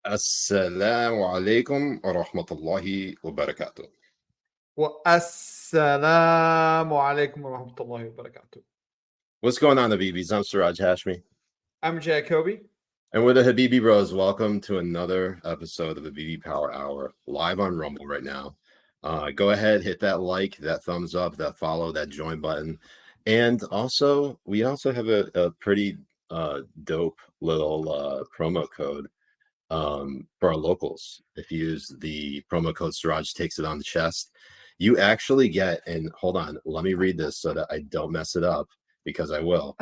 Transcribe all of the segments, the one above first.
Assalamu alaikum wa rahmatullahi wa barakatuh. Assalamu alaikum wa rahmatullahi wa barakatuh. What's going on, Habibis? I'm Siraj Hashmi. I'm Jay Kobbe. And we're the Habibi Bros. Welcome to another episode of the Habibi Power Hour, live on Rumble right now. Go ahead, hit that like, that thumbs up, that follow, that join button. And also, we also have a pretty dope little promo code for our locals. If you use the promo code Siraj takes it on the chest, you actually get, and hold on, let me read this so that I don't mess it up, because I will.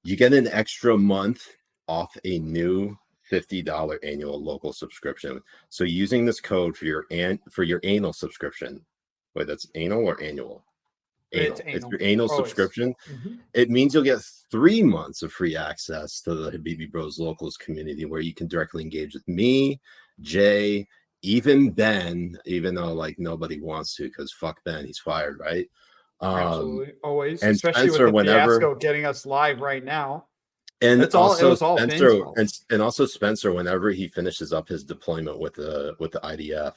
You get an extra month off a new $50 annual local subscription. So using this code for your annual subscription, wait, that's annual or annual? Anal. It's your annual subscription. Mm-hmm. It means you'll get 3 months of free access to the Habibi Bros locals community, where you can directly engage with me, Jay, even Ben, even though like nobody wants to, because fuck Ben, he's fired, right? Absolutely, always, and especially Spencer, with the fiasco getting us live right now. And it also was all Spencer, and also Spencer, whenever he finishes up his deployment with the IDF.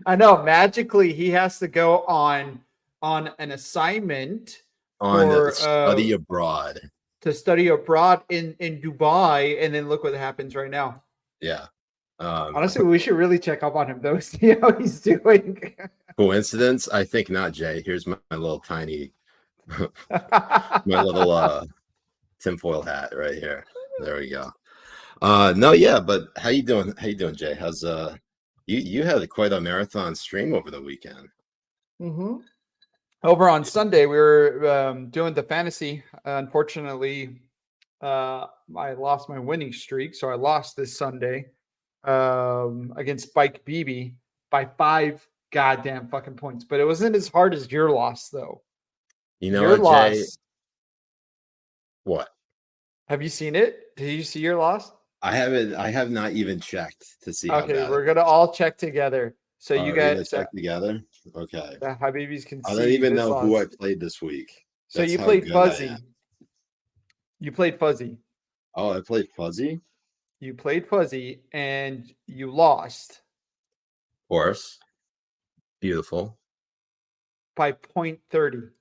I know, magically he has to go on an assignment on study abroad, to study abroad in Dubai, and then look what happens right now. Yeah. Honestly, we should really check up on him though, see how he's doing. Coincidence? I think not, Jay. Here's my little tiny my little tinfoil hat right here. There we go. No, yeah, but how you doing? How you doing, Jay? How's you had quite a marathon stream over the weekend. Mm-hmm. Over on Sunday, we were doing the fantasy. Unfortunately, I lost my winning streak, so I lost this Sunday against Spike BB by 5 goddamn fucking points. But it wasn't as hard as your loss, though. You know what, Jay? What? Have you seen it? Did you see your loss? I haven't. I have not even checked to see. Okay, we're gonna all check together. So you guys check together. Okay. The Habibis can see. I don't even know who I played this week. So you played Fuzzy. You played Fuzzy. Oh, I played Fuzzy? You played Fuzzy and you lost. Of course. Beautiful. By 0.30.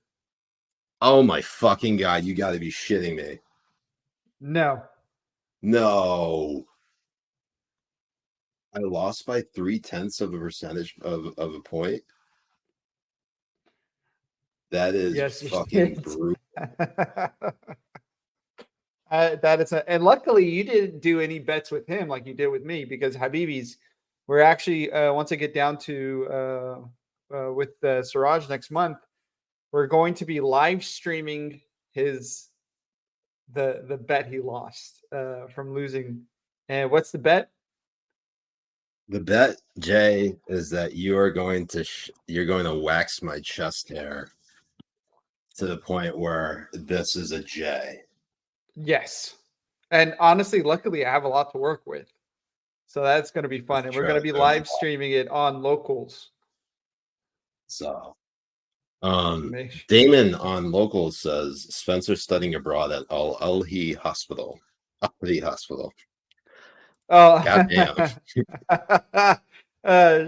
Oh my fucking God. You got to be shitting me. No. I lost by 0.3% of a point. That is fucking brutal. That is, and luckily you didn't do any bets with him like you did with me, because Habibis, we're actually once I get down to with Siraj next month, we're going to be live streaming the bet he lost from losing. And what's the bet? The bet, Jay, is that you are going to wax my chest hair to the point where this is a J. Yes. And honestly, luckily I have a lot to work with. So that's going to be fun. And we're going to be live streaming it on Locals. So Damon on Locals says Spencer studying abroad at Al-Hi Hospital. Al-Hi Hospital. Oh, goddamn.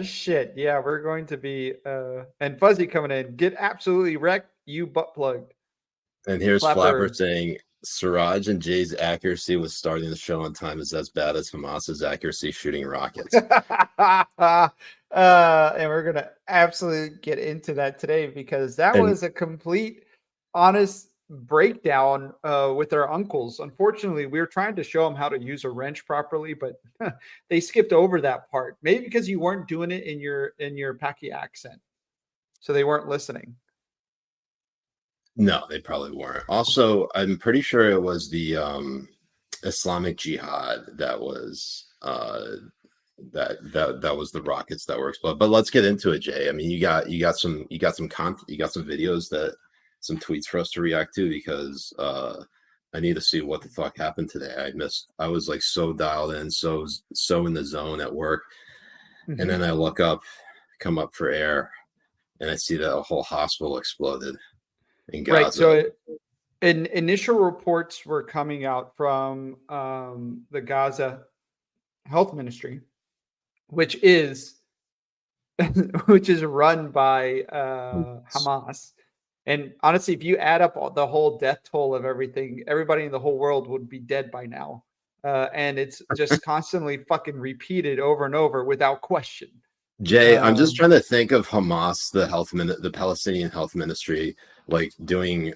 Shit. Yeah, we're going to be and Fuzzy coming in. Get absolutely wrecked, you butt plugged. And here's Flapper saying Siraj and Jay's accuracy with starting the show on time is as bad as Hamas's accuracy shooting rockets. And we're gonna absolutely get into that today, because that was a complete honest breakdown with our uncles. Unfortunately, we were trying to show them how to use a wrench properly, but they skipped over that part. Maybe because you weren't doing it in your Paki accent, so they weren't listening. No, they probably weren't. Also, I'm pretty sure it was the Islamic Jihad that was that was the rockets that were exploded. But let's get into it, Jay. I mean, you got some videos, some tweets for us to react to, because I need to see what the fuck happened today. I was like so dialed in, so in the zone at work, and then I look up, come up for air, and I see that a whole hospital exploded in Gaza. Right. So initial reports were coming out from the Gaza Health Ministry, which is which is run by Hamas. And honestly, if you add up the whole death toll of everything, everybody in the whole world would be dead by now. And it's just constantly fucking repeated over and over without question. Jay, I'm just trying to think of Hamas, the Palestinian Health Ministry, like doing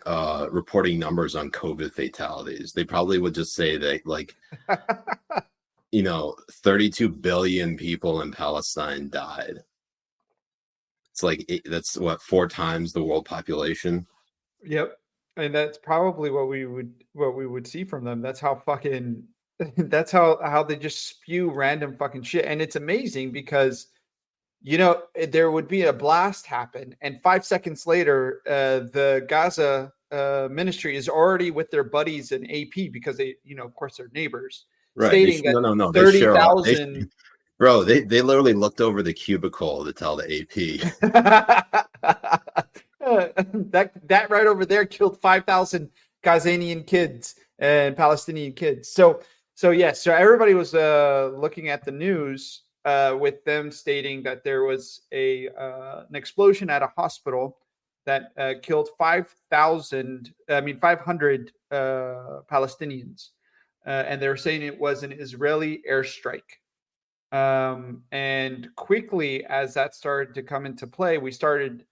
reporting numbers on COVID fatalities. They probably would just say that, like, 32 billion people in Palestine died. It's like that's what 4 times the world population. Yep, and that's probably what we would see from them. That's how fucking that's how they just spew random fucking shit, and it's amazing because there would be a blast happen, and 5 seconds later, the Gaza ministry is already with their buddies in AP because they, of course, they're neighbors, Right? stating that No. 30,000. Bro, they literally looked over the cubicle to tell the AP. that right over there killed 5,000 Gazanian kids and Palestinian kids. So everybody was looking at the news with them stating that there was an explosion at a hospital that killed 500 Palestinians, and they were saying it was an Israeli airstrike. And quickly, as that started to come into play, we started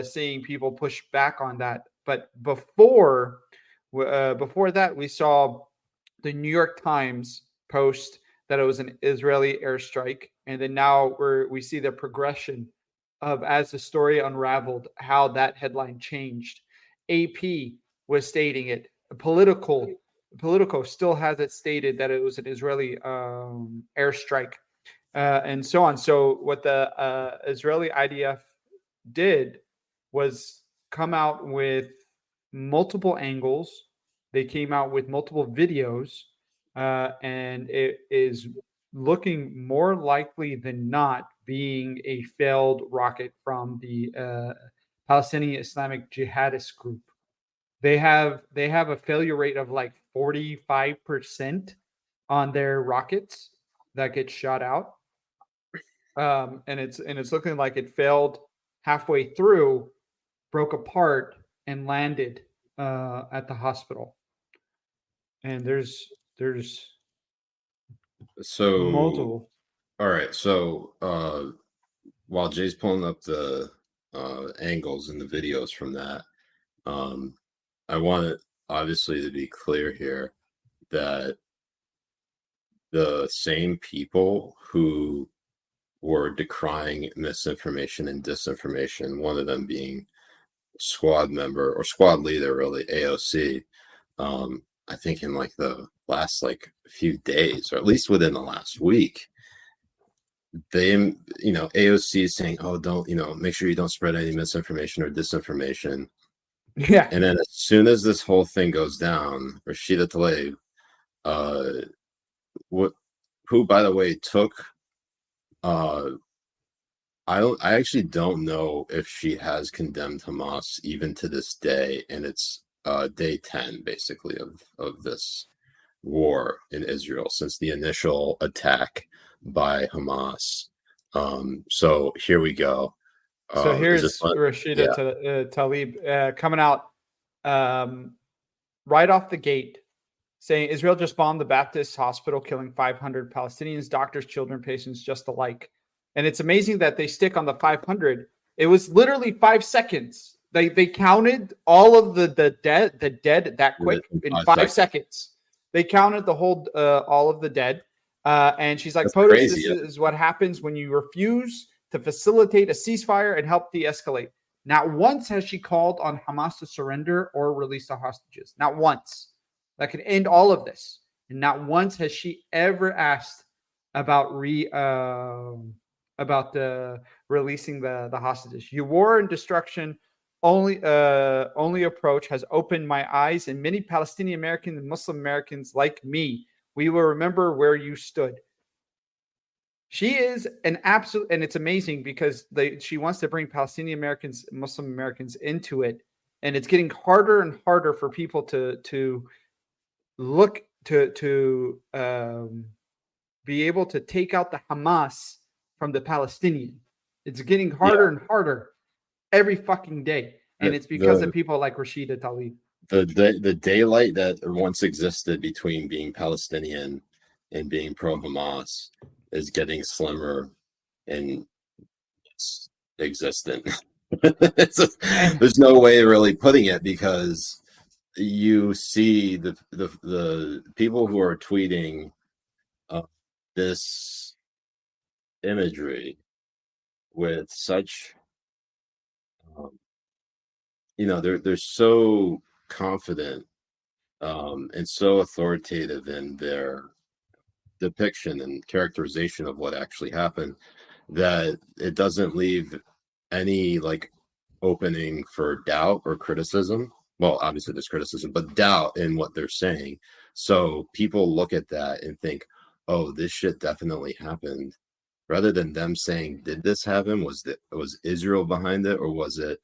seeing people push back on that. But before that, we saw the New York Times post that it was an Israeli airstrike, and then now we see the progression of, as the story unraveled, how that headline changed. AP was stating it. Politico still has it stated that it was an Israeli airstrike. And so on. So what the Israeli IDF did was come out with multiple angles. They came out with multiple videos, and it is looking more likely than not being a failed rocket from the Palestinian Islamic Jihadist group. They have a failure rate of like 45% on their rockets that get shot out. And it's looking like it failed halfway through, broke apart, and landed at the hospital. And there's multiple. All right. So while Jay's pulling up the angles and the videos from that, I want it obviously to be clear here that the same people who were decrying misinformation and disinformation, one of them being squad member or squad leader, really, AOC, I think in like the last few days, or at least within the last week, they, AOC is saying, oh, don't, make sure you don't spread any misinformation or disinformation. Yeah. And then as soon as this whole thing goes down, Rashida Tlaib, who, by the way, took, I actually don't know if she has condemned Hamas even to this day, and it's day 10 basically of this war in Israel since the initial attack by Hamas. So here we go. So here's Rashida Tlaib coming out right off the gate, saying Israel just bombed the Baptist hospital, killing 500 Palestinians, doctors, children, patients, just alike. And it's amazing that they stick on the 500. It was literally 5 seconds. They counted all of the dead that quick in 5 seconds. They counted the whole all of the dead. And she's like, POTUS, this is what happens when you refuse to facilitate a ceasefire and help de-escalate. Not once has she called on Hamas to surrender or release the hostages. Not once. That could end all of this. And not once has she ever asked about releasing the hostages. Your war and destruction only approach has opened my eyes, and many Palestinian Americans and Muslim Americans like me, we will remember where you stood. She is an absolute, and it's amazing because she wants to bring Palestinian Americans, Muslim Americans into it. and it's getting harder and harder for people to look to be able to take out the Hamas from the Palestinian. It's getting harder and harder every fucking day, and it's because of people like Rashida Tlaib. The daylight that once existed between being Palestinian and being pro-Hamas is getting slimmer and it's existent. There's no way of really putting it, because you see the people who are tweeting this imagery with such they're so confident and so authoritative in their depiction and characterization of what actually happened, that it doesn't leave any like opening for doubt or criticism. Well, obviously there's criticism, but doubt in what they're saying. So people look at that and think, oh, this shit definitely happened, rather than them saying, did this happen? Was Israel behind it, or was it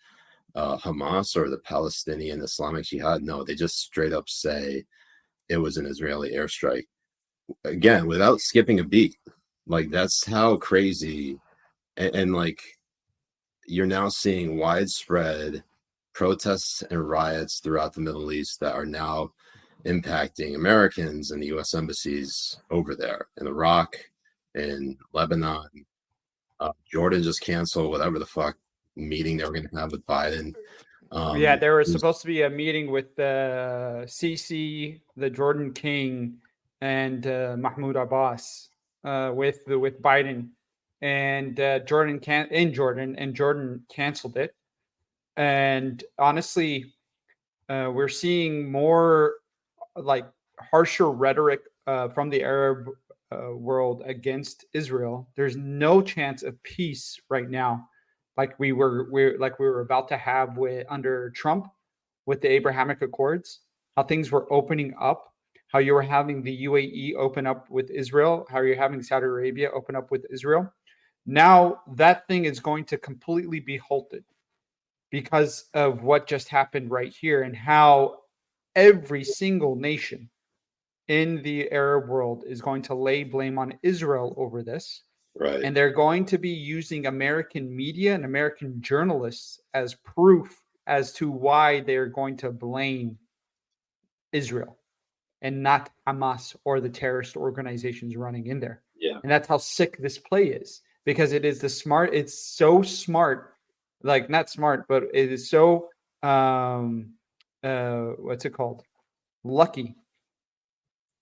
Hamas or the Palestinian Islamic Jihad? No, they just straight up say it was an Israeli airstrike. Again, without skipping a beat. Like, that's how crazy. And like, you're now seeing widespread protests and riots throughout the Middle East that are now impacting Americans and the U.S. embassies over there in Iraq, in Lebanon. Jordan just canceled whatever the fuck meeting they were going to have with Biden. There was supposed to be a meeting with the Sisi, the Jordan King, and Mahmoud Abbas with Biden, and Jordan canceled it. And honestly, we're seeing more like harsher rhetoric from the Arab world against Israel. There's no chance of peace right now, like we were about to have under Trump with the Abrahamic Accords. How things were opening up, how you were having the UAE open up with Israel, how you're having Saudi Arabia open up with Israel. Now that thing is going to completely be halted because of what just happened right here, and how every single nation in the Arab world is going to lay blame on Israel over this. Right. And they're going to be using American media and American journalists as proof as to why they're going to blame Israel and not Hamas or the terrorist organizations running in there. Yeah. And that's how sick this play is, because it is it's so smart, like not smart, but it is so what's it called? Lucky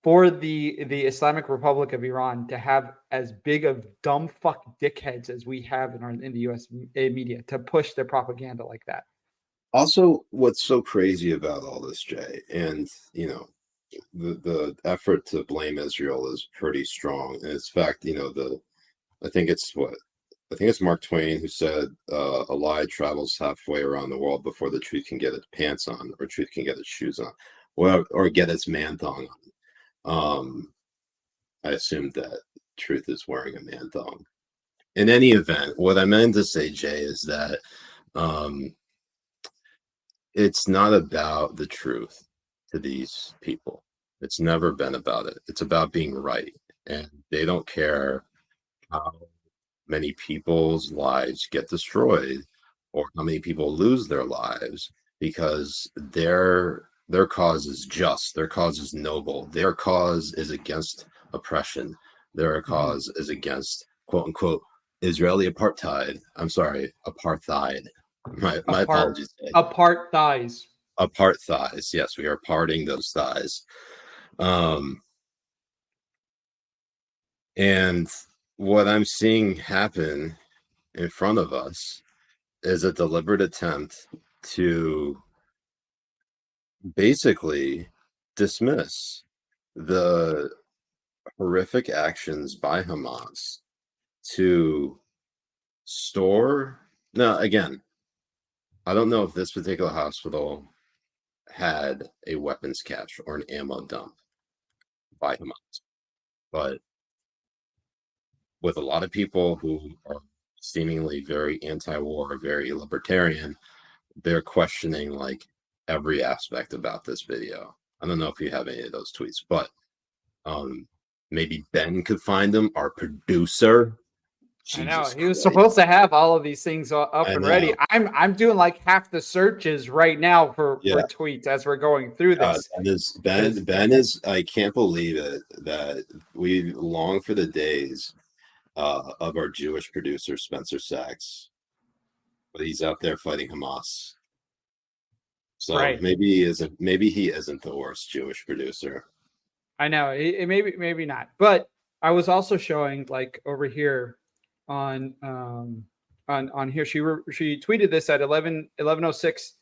for the Islamic Republic of Iran to have as big of dumb fuck dickheads as we have in the U.S. media to push their propaganda like that. Also, what's so crazy about all this, Jay, and the effort to blame Israel is pretty strong. And in fact, I think it's Mark Twain who said, a lie travels halfway around the world before the truth can get its pants on, or truth can get its shoes on, or get its man thong on. I assumed that truth is wearing a man thong. In any event, what I meant to say, Jay, is that it's not about the truth to these people. It's never been about it. It's about being right. And they don't care how many people's lives get destroyed or how many people lose their lives, because their cause is just, their cause is noble, their cause is against oppression, their cause is against quote unquote Israeli apartheid. I'm sorry, apartheid. My apologies. Apart thighs. Apart thighs. Yes, we are parting those thighs. And what I'm seeing happen in front of us is a deliberate attempt to basically dismiss the horrific actions by Hamas to store. Now, again, I don't know if this particular hospital had a weapons cache or an ammo dump by Hamas, but with a lot of people who are seemingly very anti-war, very libertarian, they're questioning like every aspect about this video. I don't know if you have any of those tweets, but maybe Ben could find them, our producer. I know Jesus he was Christ. supposed to have all of these things up I and know. ready. I'm doing like half the searches right now for Yeah. tweets as we're going through this. Ben is I can't believe it that we long for the days of our Jewish producer Spencer Sachs, but he's out there fighting Hamas. So Right. maybe he isn't the worst Jewish producer. I know it maybe not, but I was also showing like over here on here she tweeted this at 11:06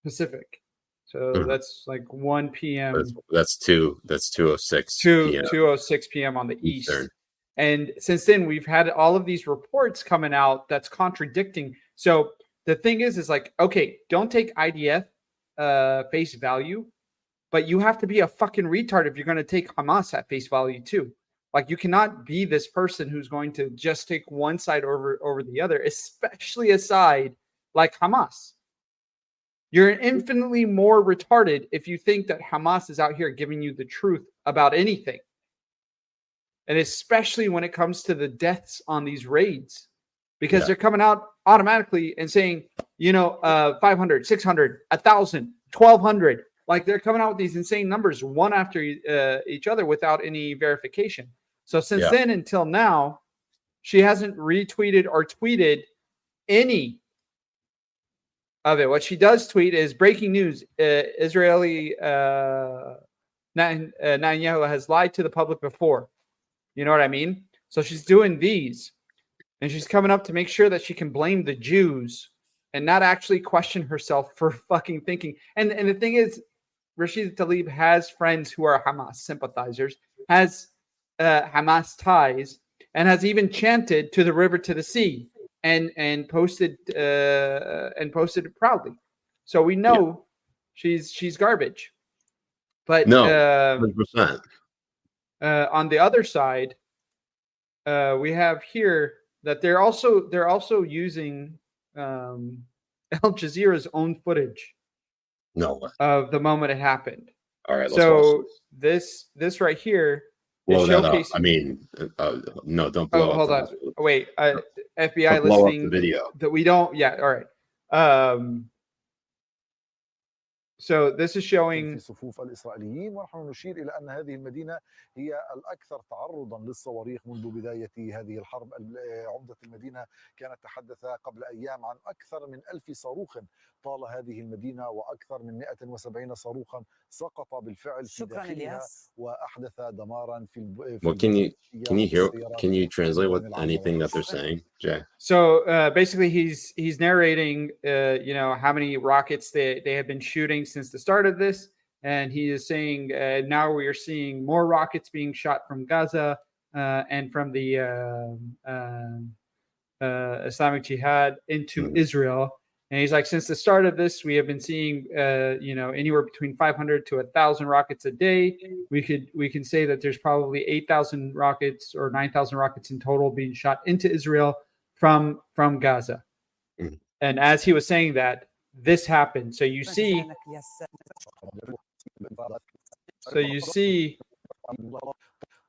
Pacific, so that's like 1 p.m. That's 2:06 p.m. 2:06 p.m. on the Eastern. east. And since then, we've had all of these reports coming out that's contradicting. So the thing is like, okay, don't take IDF face value, but you have to be a fucking retard if you're going to take Hamas at face value too. Like, you cannot be this person who's going to just take one side over the other, especially a side like Hamas. You're infinitely more retarded if you think that Hamas is out here giving you the truth about anything. And especially when it comes to the deaths on these raids, because they're coming out automatically and saying, 500, 600, 1,000, 1,200. Like, they're coming out with these insane numbers one after each other without any verification. So since then until now, she hasn't retweeted or tweeted any of it. What she does tweet is breaking news. Israeli Netanyahu has lied to the public before. You know what I mean? So she's doing these, and she's coming up to make sure that she can blame the Jews and not actually question herself for fucking thinking. And the thing is, Rashida Tlaib has friends who are Hamas sympathizers, has Hamas ties, and has even chanted "to the river, to the sea," and posted it proudly. So we know she's garbage. But no, 100%. On the other side, we have here that they're also using Al Jazeera's own footage. No way. Of the moment it happened. All right. So this right here is showcasing. I mean, no, don't blow up. Hold on. Wait. FBI blow listening. Up the video. That we don't. Yeah. All right. So this is showing في صفوف الإسرائيليين، ونحن نشير إلى أن هذه المدينة هي الأكثر تعرضا للصواريخ منذ بداية هذه الحرب. عمدة المدينة كانت تحدث قبل أيام عن أكثر من 1000 صاروخ طال هذه المدينة، وأكثر من 170 صاروخا سقط بالفعل في داخلها وأحدث دمارا في Well, can you translate what anything that they're saying, Jay? So basically he's narrating how many rockets they have been shooting since the start of this, and he is saying now we are seeing more rockets being shot from Gaza and from the Islamic Jihad into Israel. And he's like, since the start of this, we have been seeing, anywhere between 500 to 1,000 rockets a day. We can say that there's probably 8,000 rockets or 9,000 rockets in total being shot into Israel from Gaza. Mm-hmm. And as he was saying that, this happened. So you see.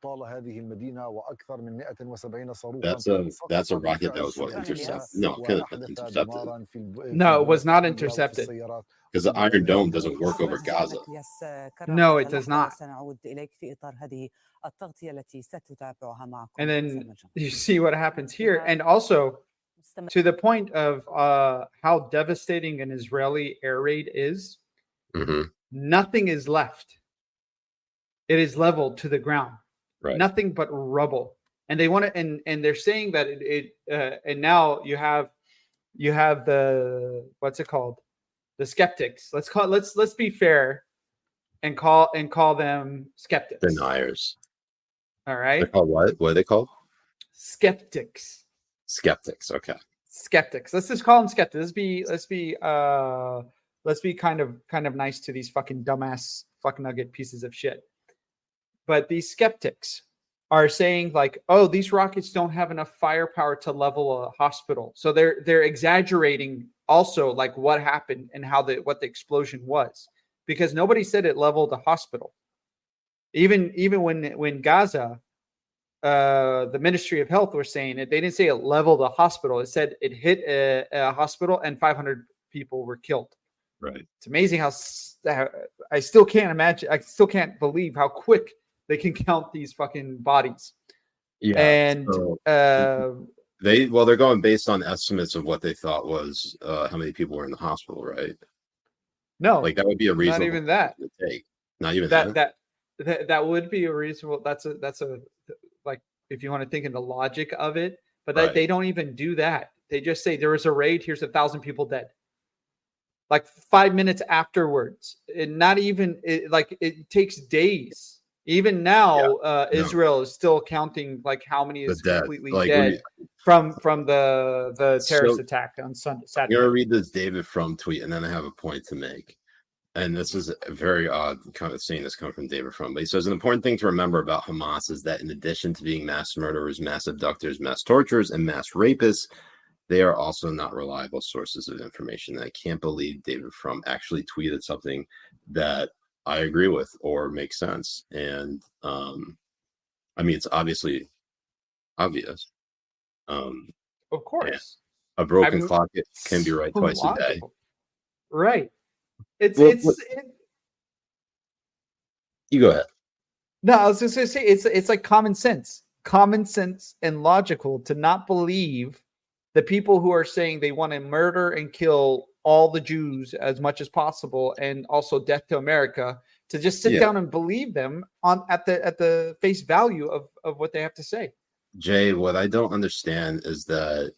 طال هذه المدينة وأكثر من 170 صاروخا. That's a rocket that was intercepted. No, couldn't have been intercepted. No, it was not intercepted. Because the Iron Dome doesn't work over Gaza. No, it does not. And then you see what happens here. And also, to the point of how devastating an Israeli air raid is, nothing is left. It is leveled to the ground. Right. Nothing but rubble. And they want to, and they're saying that and now you have the, what's it called? The skeptics. Let's be fair and call them skeptics. Deniers. All right. They're called what? What are they called? Skeptics. Skeptics. Okay. Skeptics. Let's just call them skeptics. Let's be kind of nice to these fucking dumbass fuck nugget pieces of shit. But these skeptics are saying like, oh, these rockets don't have enough firepower to level a hospital. So they're exaggerating also like what happened and what the explosion was, because nobody said it leveled a hospital. Even when Gaza, the Ministry of Health were saying it, they didn't say it leveled a hospital. It said it hit a hospital and 500 people were killed. Right. It's amazing how I still can't imagine. I still can't believe how quick they can count these fucking bodies. Yeah. And so they're going based on estimates of what they thought was how many people were in the hospital, right? No, like that would be a reasonable not even that. to take. Not even that would be a reasonable. That's a like, if you want to think in the logic of it, but Right. they don't even do that. They just say there was a raid. Here's 1,000 people dead. Like 5 minutes afterwards, and not even it takes days. Even now, Israel is still counting like how many is completely dead from the terrorist attack on Saturday. I'm gonna read this David Frum tweet, and then I have a point to make. And this is very odd, kind of seeing this come from David Frum. But he says an important thing to remember about Hamas is that in addition to being mass murderers, mass abductors, mass torturers, and mass rapists, they are also not reliable sources of information. And I can't believe David Frum actually tweeted something that I agree with or makes sense. And I mean, it's obviously obvious. Of course, a broken clock can be right twice a day. Right. You go ahead. No, I was just gonna say it's like common sense and logical to not believe the people who are saying they want to murder and kill all the Jews as much as possible, and also death to America, to just sit down and believe them at the face value of what they have to say. Jay, what I don't understand is that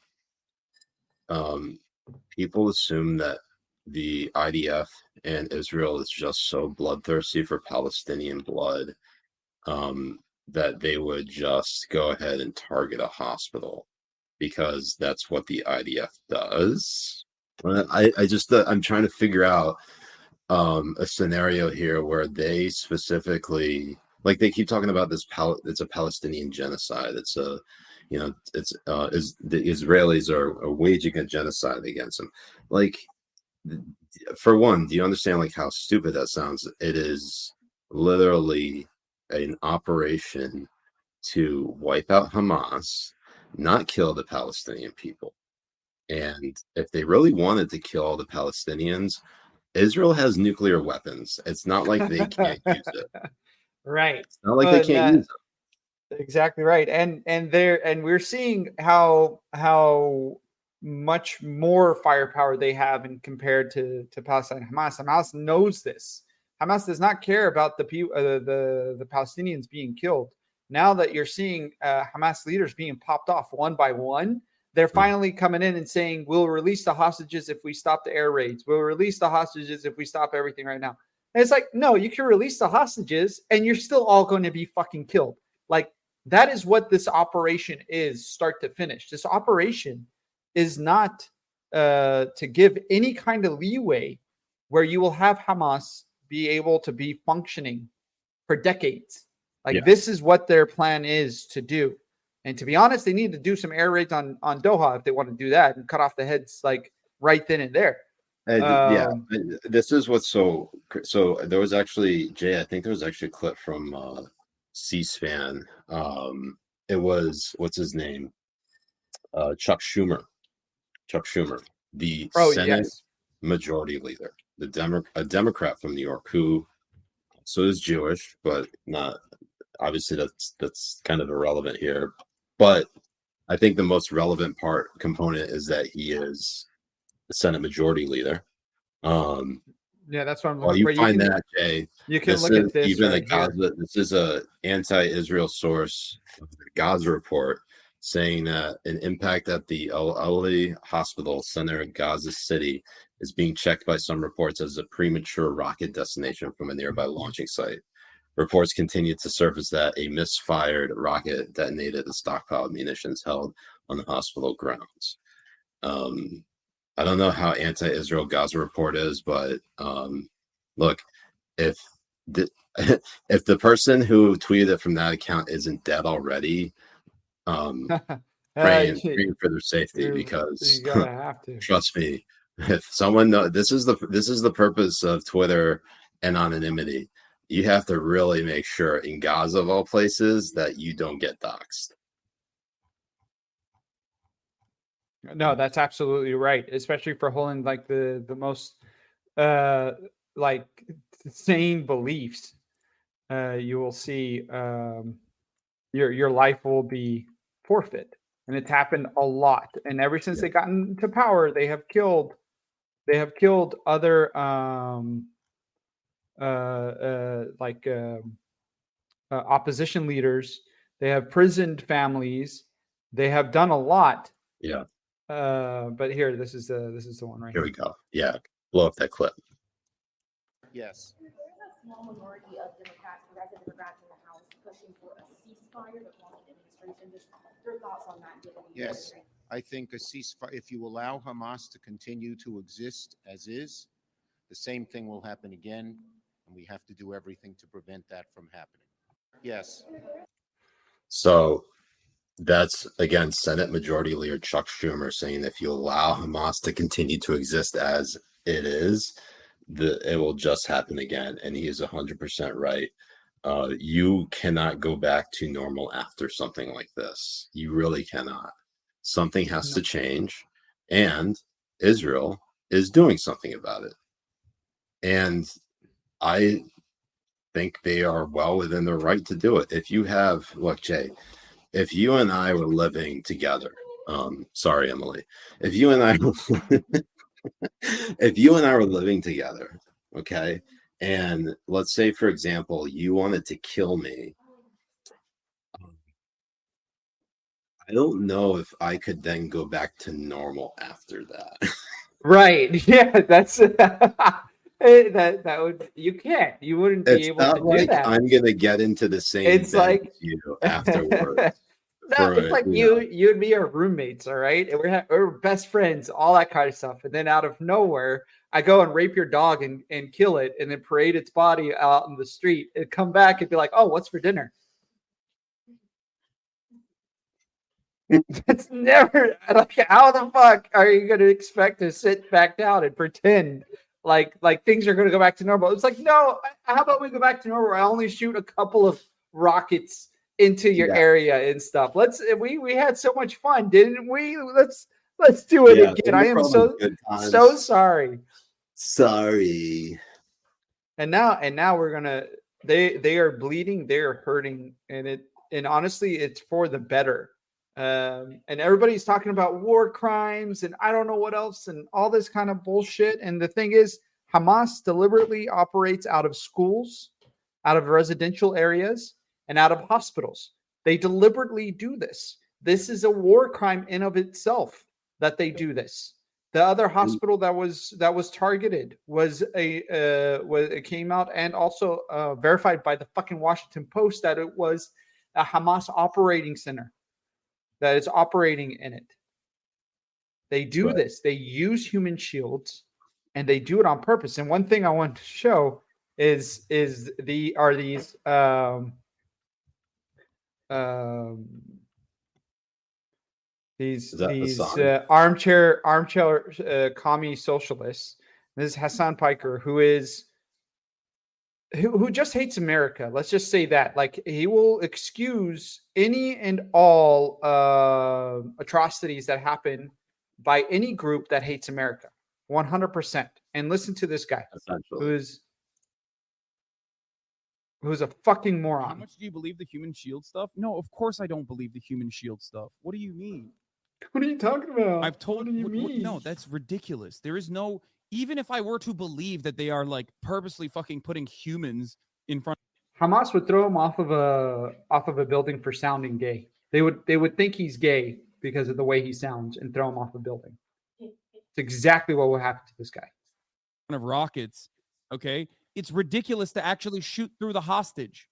people assume that the IDF and Israel is just so bloodthirsty for Palestinian blood that they would just go ahead and target a hospital because that's what the IDF does. I'm trying to figure out a scenario here where they specifically, like, they keep talking about this it's a Palestinian genocide. It's the Israelis are waging a genocide against them. Like, for one, do you understand like how stupid that sounds? It is literally an operation to wipe out Hamas, not kill the Palestinian people. And if they really wanted to kill all the Palestinians, Israel has nuclear weapons. It's not like they can't use it. Right. It's not like they can't use it. Exactly right. And we're seeing how much more firepower they have in compared to Palestine. Hamas knows this. Hamas does not care about the Palestinians being killed. Now that you're seeing Hamas leaders being popped off one by one, they're finally coming in and saying, we'll release the hostages if we stop the air raids. We'll release the hostages if we stop everything right now. And it's like, no, you can release the hostages and you're still all going to be fucking killed. Like, that is what this operation is, start to finish. This operation is not to give any kind of leeway where you will have Hamas be able to be functioning for decades. Like, this is what their plan is to do. And to be honest, they need to do some air raids on Doha if they want to do that and cut off the heads like right then and there. This is what's so there was actually, Jay, I think there was actually a clip from C-SPAN. It was, what's his name? Chuck Schumer, the Senate Majority Leader, a Democrat from New York who also is Jewish, but not, obviously that's kind of irrelevant here. But I think the most relevant component is that he is the Senate Majority Leader. That's what I'm looking for. You find that, Jay. You can look at this. Even right Gaza, this is a anti-Israel source, the Gaza report, saying that an impact at the Al-Ali Hospital Center in Gaza City is being checked by some reports as a premature rocket destination from a nearby launching site. Reports continue to surface that a misfired rocket detonated a stockpile of munitions held on the hospital grounds. I don't know how anti-Israel Gaza report is, but look, if the person who tweeted it from that account isn't dead already, praying for their safety, because you gotta have to. Trust me, If someone this is the purpose of Twitter and anonymity. You have to really make sure in Gaza of all places that you don't get doxxed. No, that's absolutely right, especially for holding like the most like sane beliefs. You will see your life will be forfeit, and it's happened a lot. And ever since they got into power, they have killed other opposition leaders. They have prisoned families. They have done a lot. Yeah. But here, this is the one right here. We go. Yeah, blow up that clip. Yes. There's a small minority of Democrats, progressive Democrats in the House pushing for a ceasefire that wants the administration. Just your thoughts on that? Yes, I think a ceasefire, if you allow Hamas to continue to exist as is, the same thing will happen again, and we have to do everything to prevent that from happening. Yes. So that's, again, Senate Majority Leader Chuck Schumer saying if you allow Hamas to continue to exist as it is, it will just happen again. And he is 100% right. You cannot go back to normal after something like this. You really cannot. Something has to change. And Israel is doing something about it. And I think they are well within their right to do it. If you have, look, Jay, if you and I were living together, sorry, Emily, if you and I were living together, okay, and let's say, for example, you wanted to kill me, I don't know if I could then go back to normal after that. Right. Yeah, that's that would, you can't. You wouldn't be able to do that. I'm gonna get into the same It's like as you afterwards. No, it's like you and me are roommates, all right? And we're best friends, all that kind of stuff. And then out of nowhere, I go and rape your dog and kill it, and then parade its body out in the street, and come back and be like, "Oh, what's for dinner?" That's never like, how the fuck are you going to expect to sit back down and pretend like things are going to go back to normal? It's like, no, how about we go back to normal? I only shoot a couple of rockets into your area and stuff. We had so much fun, didn't we? Let's do it again. I am so sorry. Sorry. And now we're gonna, they are bleeding, they're hurting, and honestly, it's for the better. And everybody's talking about war crimes and I don't know what else and all this kind of bullshit. And the thing is, Hamas deliberately operates out of schools, out of residential areas, and out of hospitals. They deliberately do this. This is a war crime in of itself that they do this. The other hospital that was targeted it came out and also verified by the fucking Washington Post that it was a Hamas operating center that is operating in it. They do this. They use human shields, and they do it on purpose. And one thing I want to show is these armchair commie socialists. This is Hassan Piker, who just hates America. Let's just say that. Like, he will excuse any and all atrocities that happen by any group that hates America, 100%. And listen to this guy, who's a fucking moron. How much do you believe the human shield stuff? No, of course I don't believe the human shield stuff. What do you mean? What are you talking about? I've told you. What do you mean? No, that's ridiculous. There is no, even if I were to believe that they are like purposely fucking putting humans in front. Hamas would throw him off of a building for sounding gay. They would think he's gay because of the way he sounds and throw him off a building. It's exactly what will happen to this guy. Of rockets, okay? It's ridiculous to actually shoot through the hostage.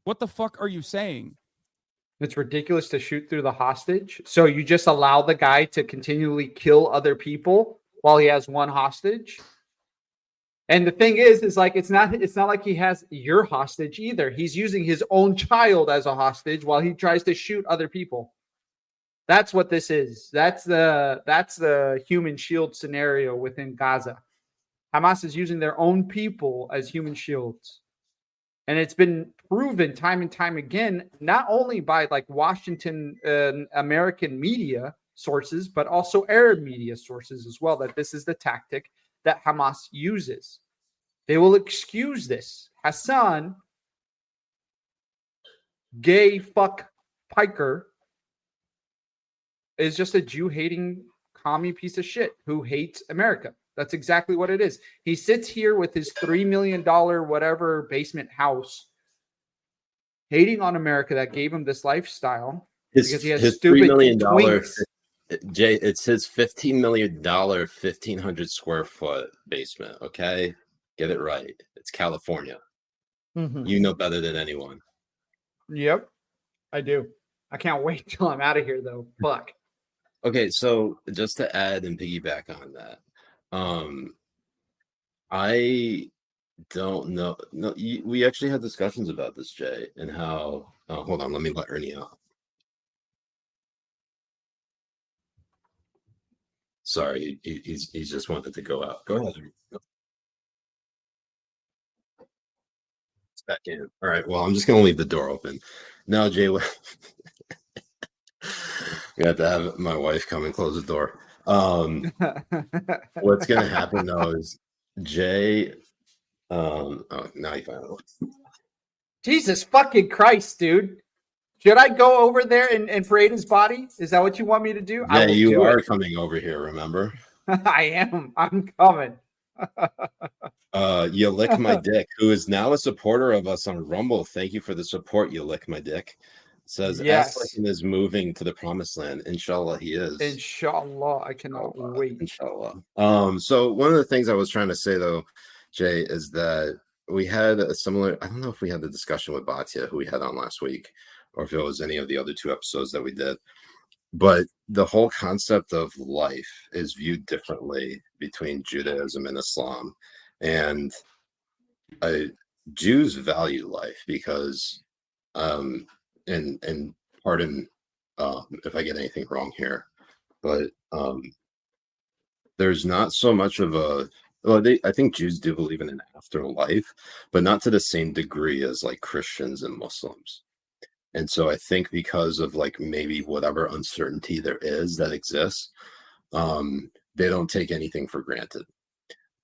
What the fuck are you saying? It's ridiculous to shoot through the hostage. So you just allow the guy to continually kill other people while he has one hostage. And the thing is like, it's not like he has your hostage either. He's using his own child as a hostage while he tries to shoot other people. That's what this is. That's the human shield scenario within Gaza. Hamas is using their own people as human shields. And it's been proven time and time again, not only by like Washington American media sources, but also Arab media sources as well, that this is the tactic that Hamas uses. They will excuse this. Hassan, gay fuck piker, is just a Jew-hating commie piece of shit who hates America. That's exactly what it is. He sits here with his $3 million whatever basement house, hating on America that gave him this lifestyle because he has his stupid $3 million twinks. Jay, it's his $15 million 1,500 square foot basement. Okay, get it right. It's California. Mm-hmm. You know better than anyone. Yep, I do. I can't wait till I'm out of here though. Fuck. Okay, so just to add and piggyback on that, I don't know. No, we actually had discussions about this, Jay, and how. Hold on, let me let Ernie out. Sorry, he's just wanted to go out. Go ahead. It's back in. All right. Well, I'm just gonna leave the door open. Now, Jay, we have to have my wife come and close the door. What's gonna happen though is Jay. Oh, now you found it. Jesus fucking Christ, dude. Should I go over there and parade his body? Is that what you want me to do? Yeah, you are coming over here, remember? I am. I'm coming. You lick my dick, who is now a supporter of us on Rumble. Thank you for the support, you lick my dick. Says yes. Aslan is moving to the promised land. Inshallah, he is. Inshallah, I cannot wait. Inshallah. So one of the things I was trying to say though, Jay, is that we had a similar. I don't know if we had the discussion with Batya, who we had on last week, or if it was any of the other 2 episodes that we did. But the whole concept of life is viewed differently between Judaism and Islam, and Jews value life because, and pardon if I get anything wrong here, but there's not so much of a. Well, I think Jews do believe in an afterlife, but not to the same degree as like Christians and Muslims. And so I think because of like maybe whatever uncertainty there is that exists, they don't take anything for granted.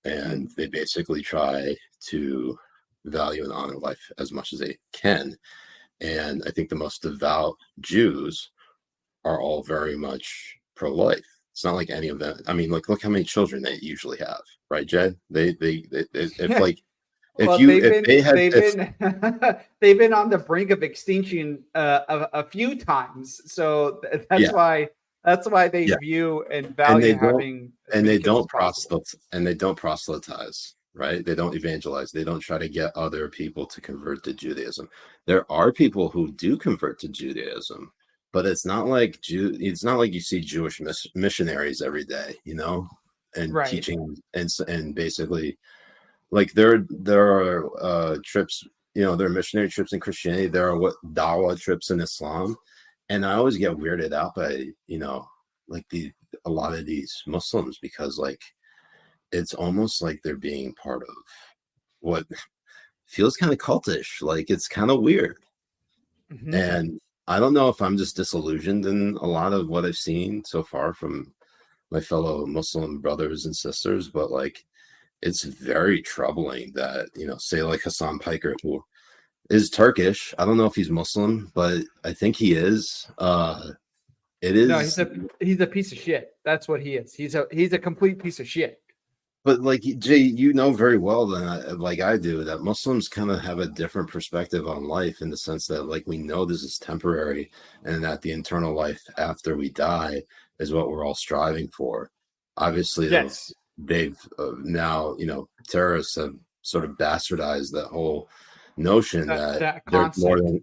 And they basically try to value and honor life as much as they can. And I think the most devout Jews are all very much pro-life. It's not like any of them. I mean, like, look how many children they usually have, right, Jed? They've been on the brink of extinction a few times, so that's why they view and value having. And they don't proselytize, right? They don't evangelize. They don't try to get other people to convert to Judaism. There are people who do convert to Judaism, but it's not like it's not like you see Jewish missionaries every day, you know, and teaching and basically. Like there are trips, you know, there are missionary trips in Christianity. There are dawah trips in Islam, and I always get weirded out by, you know, like a lot of these Muslims because like it's almost like they're being part of what feels kind of cultish. Like it's kind of weird, and I don't know if I'm just disillusioned in a lot of what I've seen so far from my fellow Muslim brothers and sisters, but like. It's very troubling that, you know, say like Hassan Piker, who is Turkish. I don't know if he's Muslim, but I think he is. It is. No, he's a piece of shit. That's what he is. He's a complete piece of shit. But like Jay, you know very well like I do that Muslims kind of have a different perspective on life in the sense that like we know this is temporary and that the eternal life after we die is what we're all striving for. Obviously, yes. They've now, you know, terrorists have sort of bastardized that whole notion that they're more than,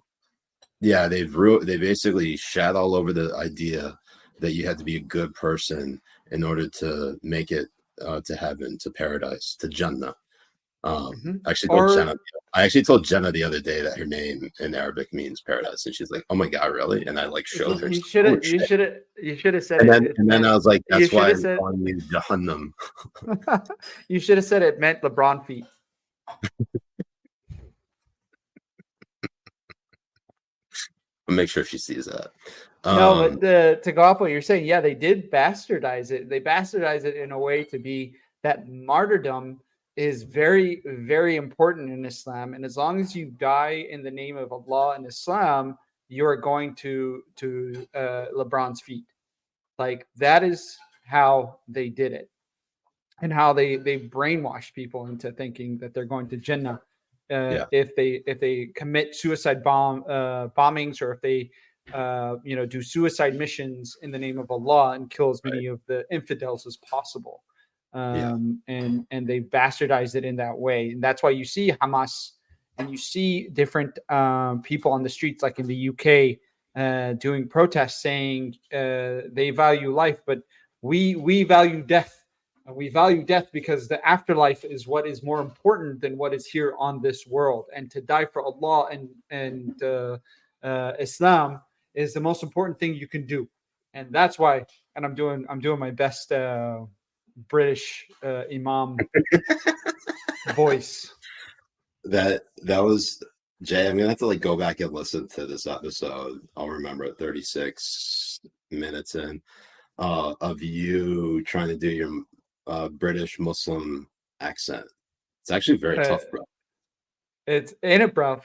they basically shat all over the idea that you had to be a good person in order to make it to heaven, to paradise, to Jannah. Actually, Jannah. I actually told Jenna the other day that her name in Arabic means paradise, and she's like, "Oh my god, really?" And I like showed her. You Some- oh, should shit. you should have said And it. then It and then meant- I was like, you "That's should why have I'm said calling you Jahannam." you should have said it meant LeBron feet. I'll make sure she sees that. No, but to go off what you're saying, yeah, they did bastardize it. They bastardized it in a way to be that martyrdom is very, very important in Islam. And as long as you die in the name of Allah and Islam, you are going to LeBron's feet. Like that is how they did it, and how they brainwash people into thinking that they're going to Jannah if they commit suicide bombings, or if they do suicide missions in the name of Allah and kill as many of the infidels as possible. And they bastardized it in that way, and that's why you see Hamas and you see different people on the streets, like in the UK, doing protests saying they value life, but we value death. We value death because the afterlife is what is more important than what is here on this world. And to die for Allah and Islam is the most important thing you can do. And that's why. And I'm doing my best British Imam voice. That was Jay. I'm gonna have to like go back and listen to this episode. I'll remember it 36 minutes in of you trying to do your British Muslim accent. It's actually very tough, bro. It's in it, bro.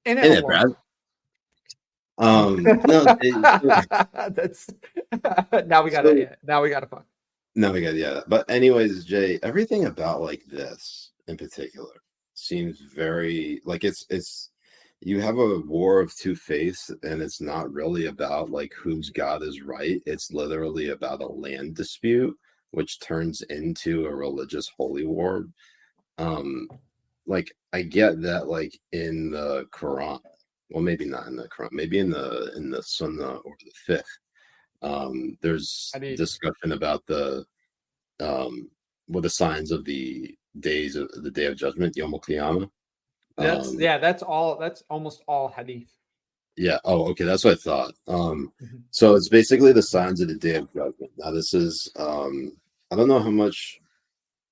In it, Brad. No, that's now we gotta fuck. No, we got But anyways, Jay, everything about like this in particular seems very like it's you have a war of two faiths, and it's not really about like whose God is right. It's literally about a land dispute, which turns into a religious holy war. Like I get that, like in the Quran, well, maybe not in the Quran, maybe in the Sunnah or the Fiqh. There's discussion about the signs of the days of the Day of Judgment, Yom Qiyamah. That's almost all hadith. Yeah. Oh, okay. That's what I thought. So it's basically the signs of the Day of Judgment. Now, this is I don't know how much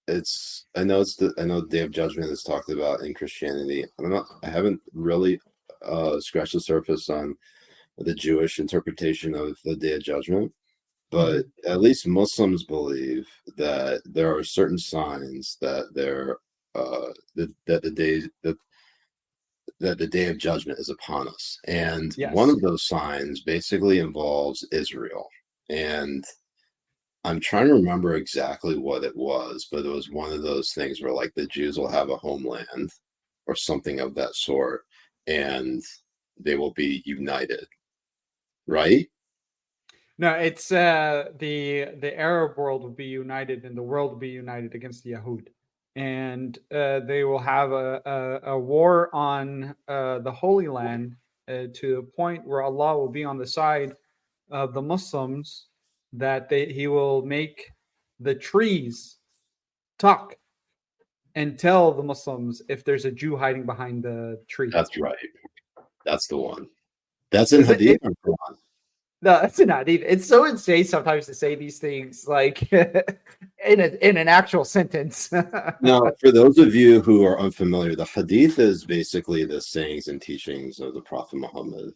I know the Day of Judgment is talked about in Christianity. I haven't really scratched the surface on the Jewish interpretation of the Day of Judgment, but at least Muslims believe that there are certain signs that that the Day of Judgment is upon us. And one of those signs basically involves Israel. And I'm trying to remember exactly what it was, but it was one of those things where like the Jews will have a homeland or something of that sort, and they will be united, right? No, it's the Arab world will be united, and the world will be united against the Yahud, and they will have a war on the Holy Land to the point where Allah will be on the side of the Muslims, that He will make the trees talk and tell the Muslims if there's a Jew hiding behind the tree. That's right. That's the one. That's in Hadith or Quran? No, that's not even. It's so insane sometimes to say these things like in an actual sentence. Now, for those of you who are unfamiliar, the Hadith is basically the sayings and teachings of the Prophet Muhammad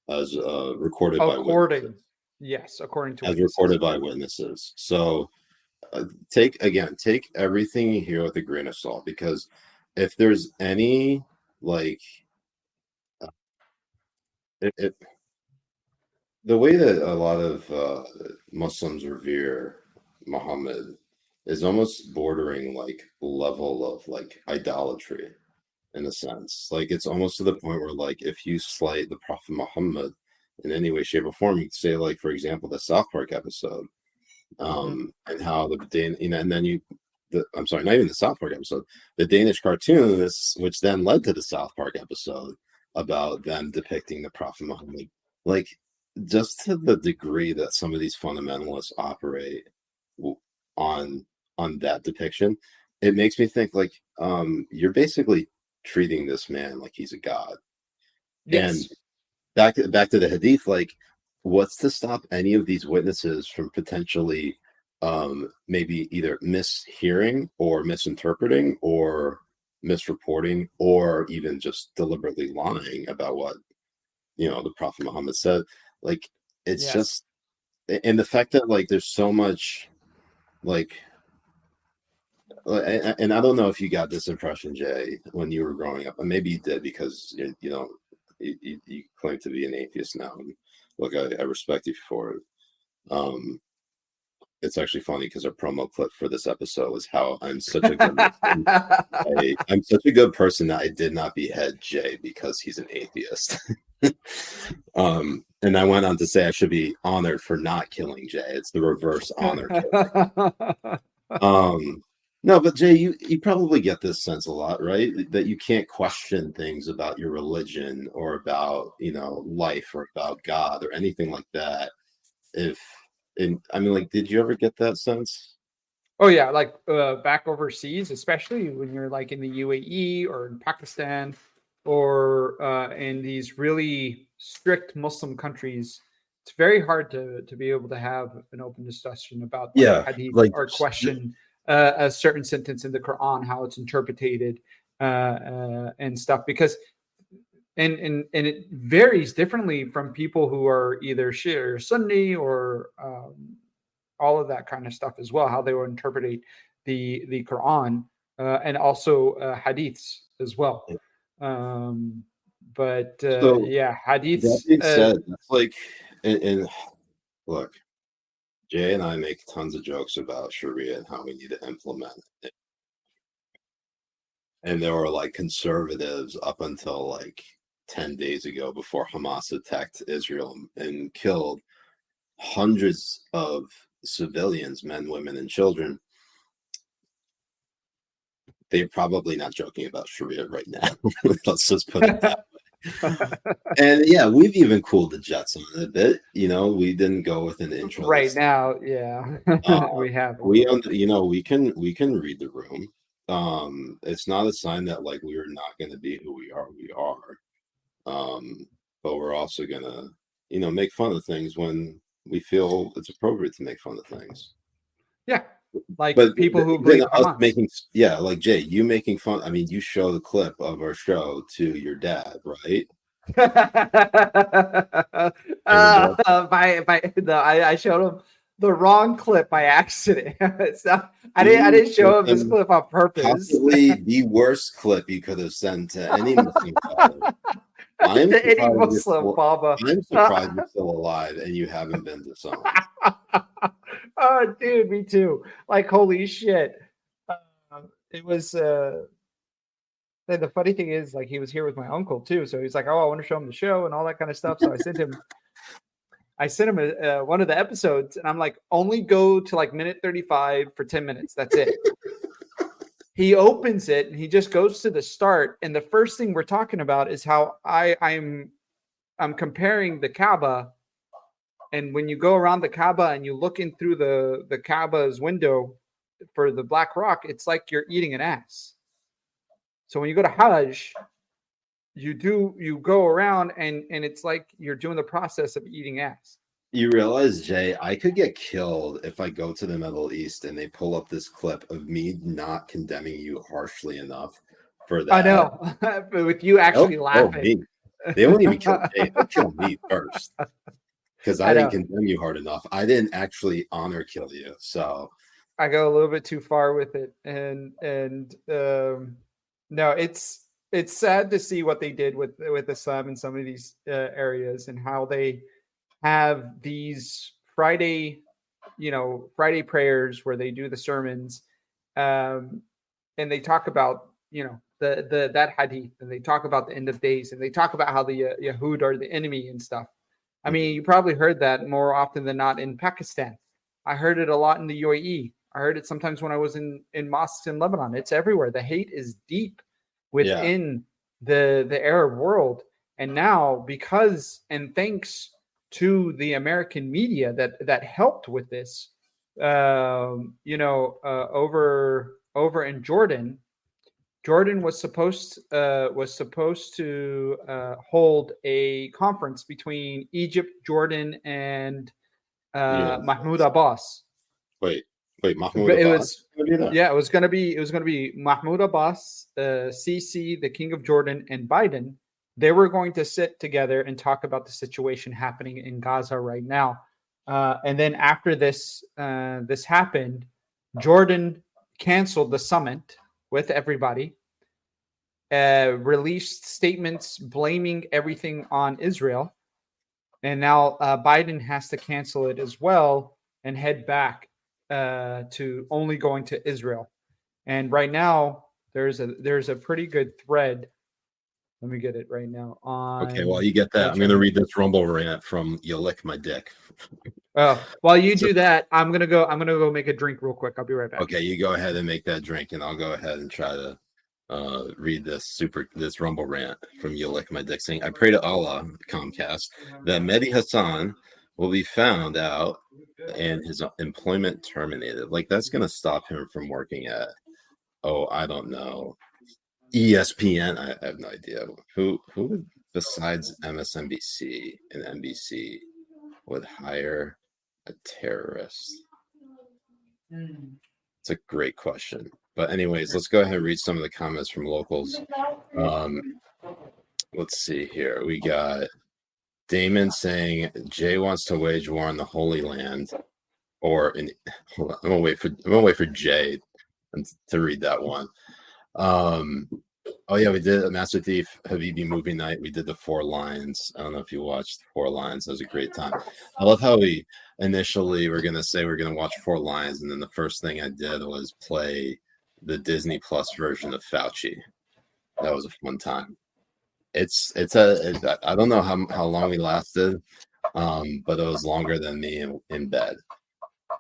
as recorded by witnesses. Yes, according to as recorded by witnesses. So take everything you hear with a grain of salt, because if there's any like the way that a lot of Muslims revere Muhammad is almost bordering like level of like idolatry in a sense. Like it's almost to the point where like if you slight the Prophet Muhammad in any way, shape, or form, you could say like, for example, the South Park episode, and how and then I'm sorry, not even the South Park episode, the Danish cartoon, which then led to the South Park episode about them depicting the Prophet Muhammad. Like, just to the degree that some of these fundamentalists operate on that depiction, it makes me think like you're basically treating this man like he's a god. Yes. And back to the hadith, like, what's to stop any of these witnesses from potentially maybe either mishearing or misinterpreting or misreporting or even just deliberately lying about what the Prophet Muhammad said? Like, it's Yes. just, and the fact that like there's so much like, and I don't know if you got this impression, Jay, when you were growing up, and maybe you did because you claim to be an atheist now. And look, I respect you for it. It's actually funny because our promo clip for this episode was how I'm such a good I'm such a good person that I did not behead Jay because he's an atheist. And I went on to say I should be honored for not killing Jay. It's the reverse honor killing. No, but Jay, you probably get this sense a lot, right? That you can't question things about your religion or about life or about God or anything like that. Did you ever get that sense? Oh yeah, like back overseas, especially when you're like in the UAE or in Pakistan or in these really strict Muslim countries, it's very hard to be able to have an open discussion about hadith or question a certain sentence in the Quran, how it's interpreted and stuff, because and it varies differently from people who are either Shia or Sunni or all of that kind of stuff as well, how they will interpret the Quran and also hadiths as well. But hadiths. That being said, it's like, and look, Jay and I make tons of jokes about Sharia and how we need to implement it. And there were like conservatives up until like 10 days ago, before Hamas attacked Israel and killed hundreds of civilians, men, women, and children. They're probably not joking about Sharia right now. Let's just put it that way. And yeah, we've even cooled the jets on it a bit. We didn't go with an intro right now. Yeah, we have. We can read the room. It's not a sign that like we're not going to be who we are. We are. But we're also gonna, make fun of things when we feel it's appropriate to make fun of things. Yeah, like people who believe like Jay, you making fun. I mean, you show the clip of our show to your dad, right? I showed him the wrong clip by accident. I didn't show him this clip on purpose. Possibly the worst clip you could have sent to any Muslim father. I'm surprised you're still alive and you haven't been disowned. Oh, dude, me too. Like, holy shit. It was. The funny thing is, like, he was here with my uncle too, so he's like, "Oh, I want to show him the show and all that kind of stuff." So I sent him one of the episodes, and I'm like, "Only go to like minute 35 for 10 minutes. That's it." He opens it and he just goes to the start, and the first thing we're talking about is how I'm comparing the Kaaba, and when you go around the Kaaba and you look in through the Kaaba's window for the Black Rock, it's like you're eating an ass. So when you go to Hajj, you go around and it's like you're doing the process of eating ass. You realize, Jay, I could get killed if I go to the Middle East and they pull up this clip of me not condemning you harshly enough for that. I know, but with you actually laughing. They won't even kill Jay. They'll kill me first because I didn't condemn you hard enough. I didn't actually honor kill you, so I go a little bit too far with it, and no, it's sad to see what they did with Islam in some of these areas and how they have these Friday prayers where they do the sermons, and they talk about that hadith, and they talk about the end of days, and they talk about how the Yahud are the enemy and stuff. I mean, you probably heard that more often than not in Pakistan. I heard it a lot in the UAE. I heard it sometimes when I was in mosques in Lebanon. It's everywhere. The hate is deep within the Arab world. And now, because and thanks to the American media that helped with this, over in Jordan, Jordan was supposed to hold a conference between Egypt, Jordan, and Yeah. Mahmoud Abbas. Wait, Mahmoud But it Abbas was gonna be there? yeah, it was gonna be Mahmoud Abbas, Sisi, the King of Jordan, and Biden. They were going to sit together and talk about the situation happening in Gaza right now. And then after this happened, Jordan canceled the summit with everybody, released statements blaming everything on Israel, and now Biden has to cancel it as well and head back to only going to Israel. And right now, there's a pretty good thread. Let me get it right now. Okay, while you get that, I'm going to read this Rumble rant from "You Lick My Dick." While you do that, I'm gonna go make a drink real quick. I'll be right back. Okay, you go ahead and make that drink, and I'll go ahead and try to read this Rumble rant from "You Lick My Dick," saying, "I pray to Allah, Comcast, that Mehdi Hassan will be found out and his employment terminated." Like, that's going to stop him from working at, I don't know, ESPN. I have no idea who besides MSNBC and NBC would hire a terrorist. It's a great question. But anyways, let's go ahead and read some of the comments from locals. Let's see here. We got Damon saying Jay wants to wage war on the Holy Land, hold on, I'm gonna wait for Jay to read that one. Oh yeah, we did a Master Thief Habibi movie night. We did the 4 Lines. I don't know if you watched 4 Lines. That was a great time. I love how we initially were gonna say we're gonna watch 4 Lines, and then the first thing I did was play the Disney Plus version of Fauci. That was a fun time. I don't know how long we lasted, but it was longer than me in bed.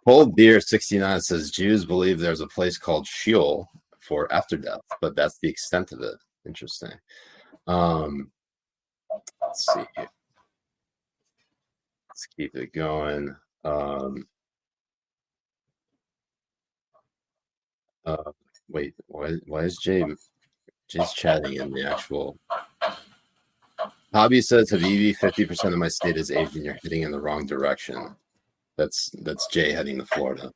Cold Beer 69 says Jews believe there's a place called Sheol for after death, but that's the extent of it. Interesting. Let's see here. Let's keep it going. Wait, why is Jay's chatting in the actual? Hobby says Habibi, 50% of my state is Asian. You're heading in the wrong direction. That's Jay heading to Florida.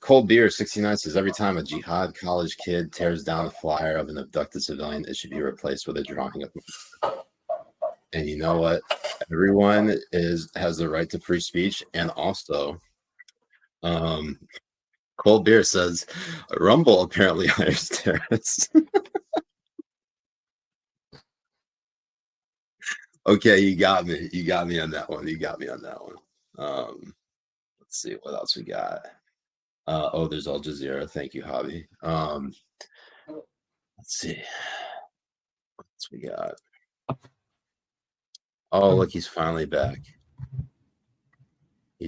Cold Beer 69 says every time a jihad college kid tears down a flyer of an abducted civilian, it should be replaced with a drawing of. And you know what? Everyone has the right to free speech, and also, Cold Beer says Rumble apparently hires terrorists. Okay, you got me. You got me on that one. Let's see what else we got. There's Al Jazeera. Thank you, Hobby. Let's see. What else we got? Oh, look, he's finally back.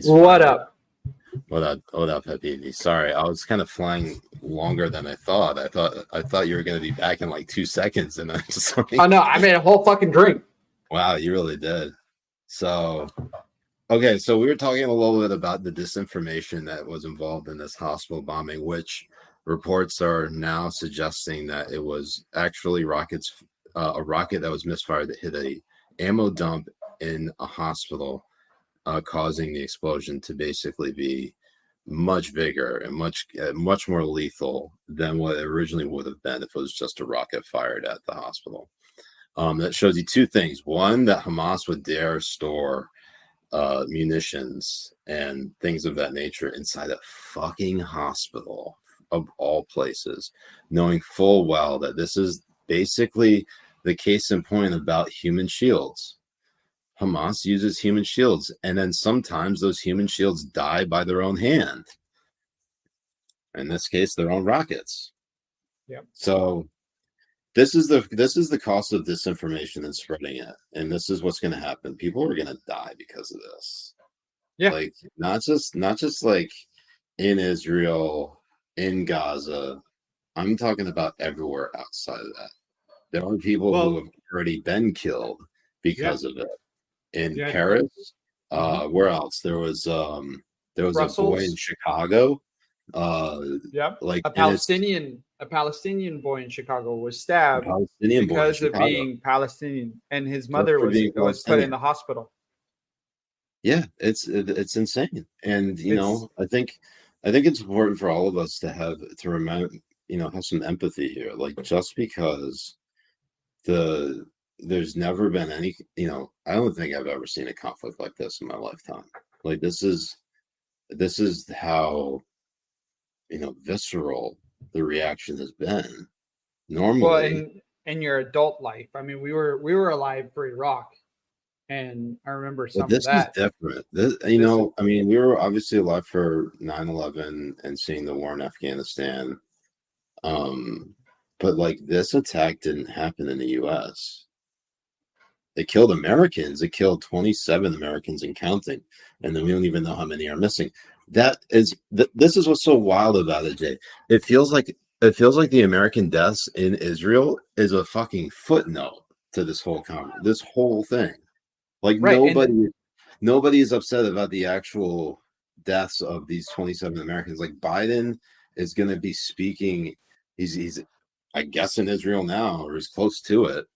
What up? What up, Habibi? Sorry, I was kind of flying longer than I thought. I thought you were going to be back in like 2 seconds, and I just like, oh no, I made a whole fucking drink. Wow, you really did. So, okay, so we were talking a little bit about the disinformation that was involved in this hospital bombing, which reports are now suggesting that it was actually a rocket that was misfired that hit a ammo dump in a hospital, causing the explosion to basically be much bigger and much more lethal than what it originally would have been if it was just a rocket fired at the hospital. That shows you 2 things. One, that Hamas would dare store munitions and things of that nature inside a fucking hospital of all places, knowing full well that this is basically the case in point about human shields. Hamas uses human shields, and then sometimes those human shields die by their own hand. In this case, their own rockets. Yeah. So this is the cost of disinformation and spreading it, and this is what's going to happen. People are going to die because of this. Yeah. Like not just like in Israel, in Gaza. I'm talking about everywhere outside of that. There are people who have already been killed because of it. In Paris, where else? There was a boy in Chicago Yep. Like A Palestinian boy in Chicago was stabbed Palestinian boy in because of Chicago. being Palestinian, and his Just mother for being was put in Palestinian. the hospital. Yeah, it's insane, and It's- I think it's important for all of us to remember, have some empathy here. Like, just because there's never been any, I don't think I've ever seen a conflict like this in my lifetime. Like, this is how visceral the reaction has been. Well, Normally, in your adult life, I mean, we were alive for Iraq, and I remember but some of this is that. different. I mean, we were obviously alive for 9/11 and seeing the war in Afghanistan. But like, this attack didn't happen in the US. It killed Americans. It killed 27 Americans and counting. And then we don't even know how many are missing. This is what's so wild about it, Jay. It feels like the American deaths in Israel is a fucking footnote to this whole thing. Like, Right, nobody is upset about the actual deaths of these 27 Americans. Like, Biden is going to be speaking. He's I guess in Israel now, or he's close to it.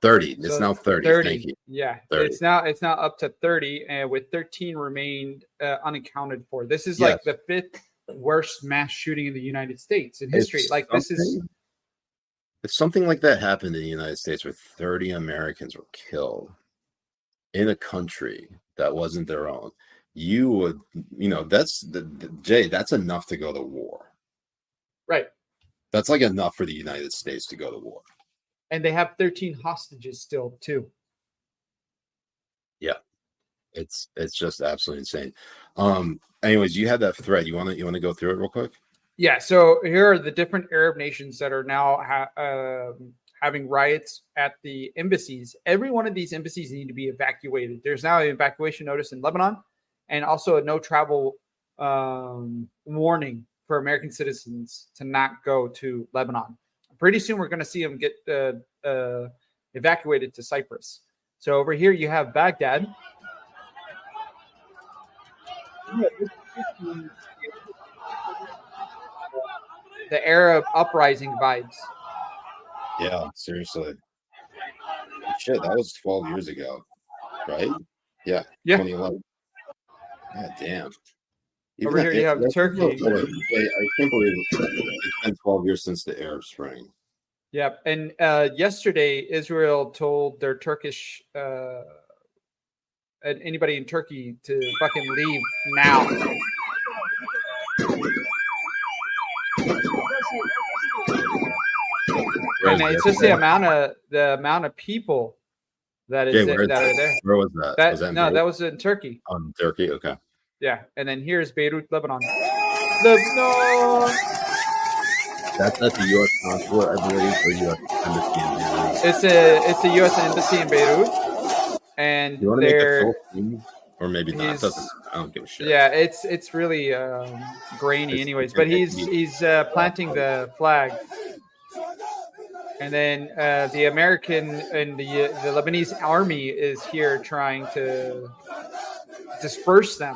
30. It's now 30. 30. Thank you. Yeah, 30. it's now up to 30, and with 13 remained unaccounted for. This is Yes. like the 5th worst mass shooting in the United States in history. If something like that happened in the United States, where 30 Americans were killed in a country that wasn't their own, you would, Jay, that's enough to go to war. Right. That's like enough for the United States to go to war. And they have 13 hostages still too. Yeah. It's just absolutely insane. Anyways, you had that thread. You want to go through it real quick? Yeah. So here are the different Arab nations that are now having riots at the embassies. Every one of these embassies need to be evacuated. There's now an evacuation notice in Lebanon, and also a no travel warning for American citizens to not go to Lebanon. Pretty soon, we're going to see them get evacuated to Cyprus. So over here, you have Baghdad. The Arab uprising vibes. Yeah, seriously. Shit, that was 12 years ago, right? Yeah. 2011. God damn. Over here, you have Turkey. I can't believe it's been 12 years since the Arab Spring. Yep. And yesterday, Israel told their Turkish anybody in Turkey to fucking leave now. And it's just the amount of people that are there. Where was that? That was in Turkey. Turkey, okay. Yeah, and then here's Beirut, Lebanon. Lebanon. That's at the U.S. consulate, I believe, or U.S. embassy in Beirut. It's the U.S. embassy in Beirut, and you want to make a full screen? Or maybe not. Doesn't matter. I don't give a shit. Yeah, it's really grainy, anyways. But he's planting the flag, and then the American and the Lebanese army is here trying to disperse them,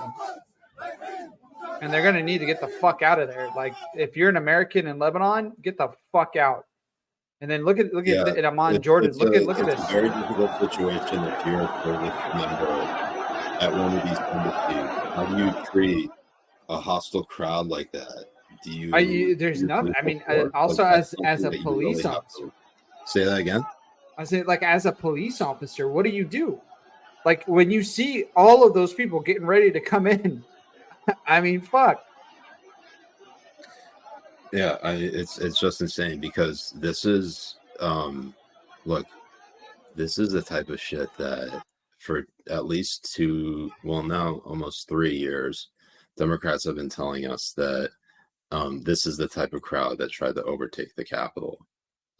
and they're gonna need to get the fuck out of there. Like, if you're an American in Lebanon, get the fuck out. And then look at Amman, Jordan. Look at this. It's a very difficult situation if you're a service member at one of these embassies. How do you treat a hostile crowd like that? There's nothing. I mean, also as a police officer. Say that again. I say, like, as a police officer, what do you do? Like, when you see all of those people getting ready to come in, I mean, fuck. Yeah, it's just insane, because this is look, this is the type of shit that for at least now almost 3 years, Democrats have been telling us that this is the type of crowd that tried to overtake the Capitol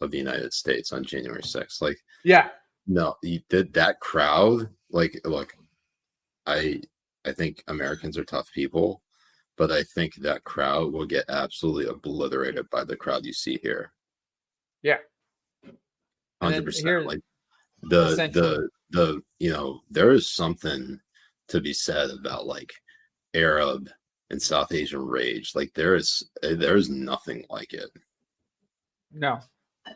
of the United States on January 6th. Like, yeah, no, that crowd. Like, look, I think Americans are tough people, but I think that crowd will get absolutely obliterated by the crowd you see here. Yeah, 100%. Like, there is something to be said about, like, Arab and South Asian rage. Like there's nothing like it. No.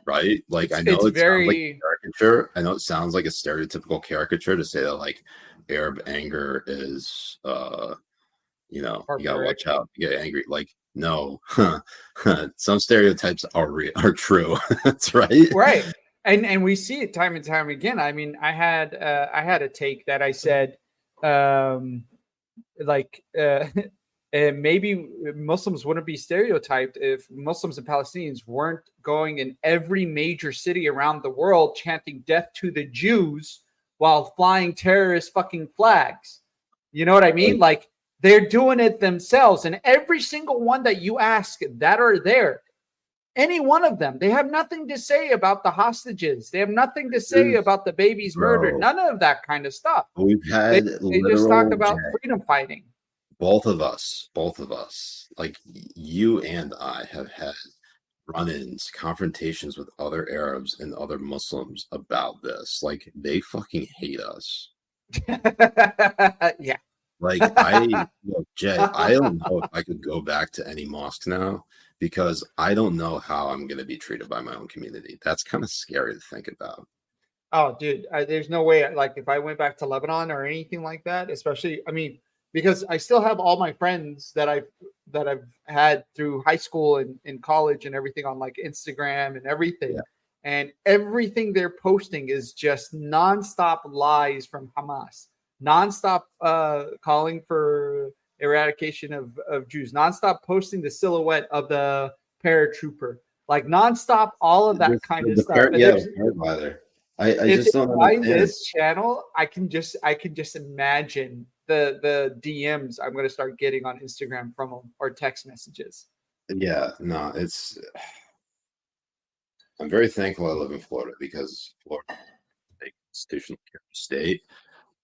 Right? Like I It's know it sounds like very a caricature. I know it sounds like a stereotypical caricature to say that like Arab anger is you know, you gotta barbaric. watch out, you get angry. Like, no, some stereotypes are true. That's right. Right. And we see it time and time again. I mean, I had a take that I said like maybe Muslims wouldn't be stereotyped if Muslims and Palestinians weren't going in every major city around the world chanting death to the Jews while flying terrorist fucking flags. You know what I mean? Like they're doing it themselves. And every single one that you ask that are there, any one of them, they have nothing to say about the hostages. They have nothing to say about the babies murdered. None of that kind of stuff. We've had they just talk about freedom fighting. Both of us, like you and I have had run-ins, confrontations with other Arabs and other Muslims about this. Like they fucking hate us. Yeah. Like look, Jay, I don't know if I could go back to any mosque now because I don't know how I'm going to be treated by my own community. That's kind of scary to think about. Oh, dude, there's no way. Like if I went back to Lebanon or anything like that, especially, I mean, because I still have all my friends that I've had through high school and college and everything on like Instagram and everything. Yeah. And everything they're posting is just nonstop lies from Hamas, nonstop calling for eradication of Jews, nonstop posting the silhouette of the paratrooper, like nonstop, all of that kind of stuff. I just don't find this channel. I can just imagine the DMs I'm going to start getting on Instagram from them or text messages. Yeah, no, I'm very thankful I live in Florida because Florida is a constitutional state.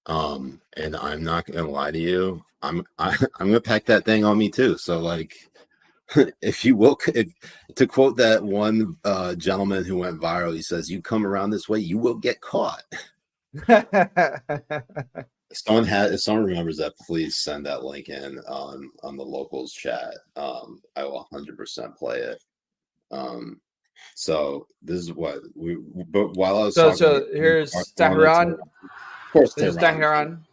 And I'm not going to lie to you. I'm going to pack that thing on me too. So like, if you will, to quote that one gentleman who went viral, he says, "You come around this way, you will get caught." If someone remembers that, please send that link in on the locals chat. I will 100% play it. So this is what but while I was so here's Tehran. Of course, this is Tehran.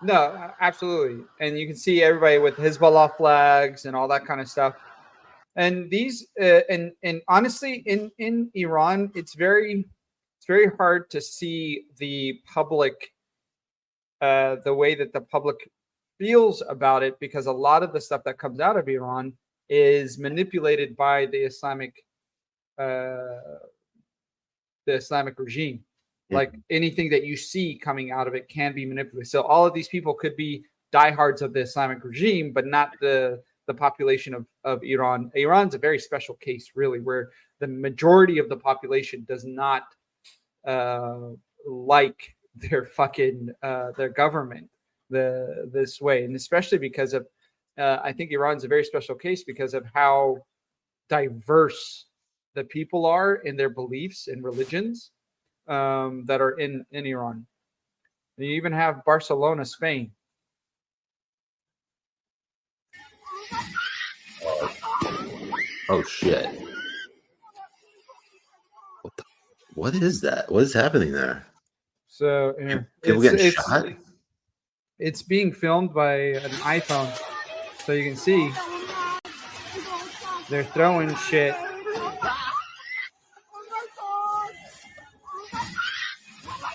No, absolutely. And you can see everybody with Hezbollah flags and all that kind of stuff. And these and honestly in Iran, it's very hard to see the public the way that the public feels about it, because a lot of the stuff that comes out of Iran is manipulated by the Islamic regime. Like anything that you see coming out of it can be manipulated. So all of these people could be diehards of the Islamic regime, but not the population of Iran. Iran's a very special case, really, where the majority of the population does not like their fucking their government this way, and especially because of I think Iran's a very special case because of how diverse the people are in their beliefs and religions that are in Iran. And you even have Barcelona, Spain. Oh shit! What is that? What is happening there? So people getting shot. It's being filmed by an iPhone, so you can see they're throwing shit.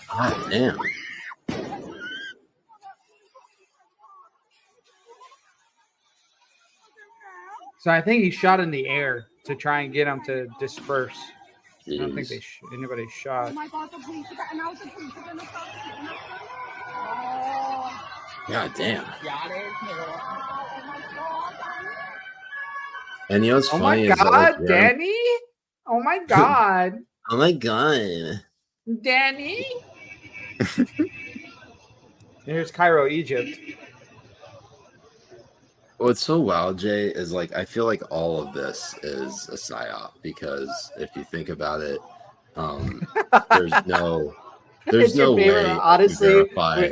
God damn. So I think he shot in the air to try and get him to disperse. Jeez. I don't think anybody shot. God damn. And you know what's funny? Oh my God, Danny! Oh my God! Oh my God, Danny! Here's Cairo, Egypt. What's so wild, Jay, is like I feel like all of this is a psyop because if you think about it, there's no way. Honestly,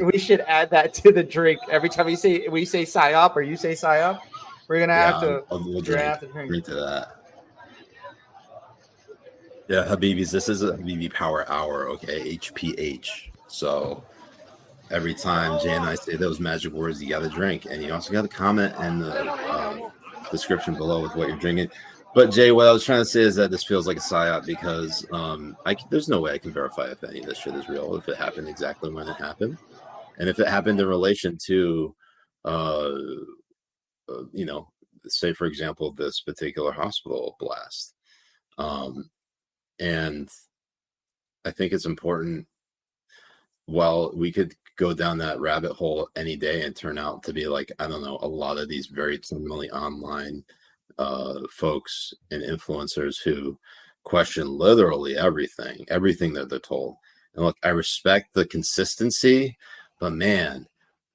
we should add that to the drink every time we say psyop or you say psyop. We're gonna have to. We'll We're gonna have to drink to that. Yeah, Habibis, this is a Habibi Power Hour, okay? HPH. So every time Jay and I say those magic words, you got to drink. And you also got to comment in the description below with what you're drinking. But Jay, what I was trying to say is that this feels like a psyop because there's no way I can verify if any of this shit is real, if it happened exactly when it happened. And if it happened in relation to, say, for example, this particular hospital blast. And I think it's important, while we could go down that rabbit hole any day and turn out to be like, I don't know, a lot of these very similarly online folks and influencers who question literally everything that they're told. And look, I respect the consistency, but man,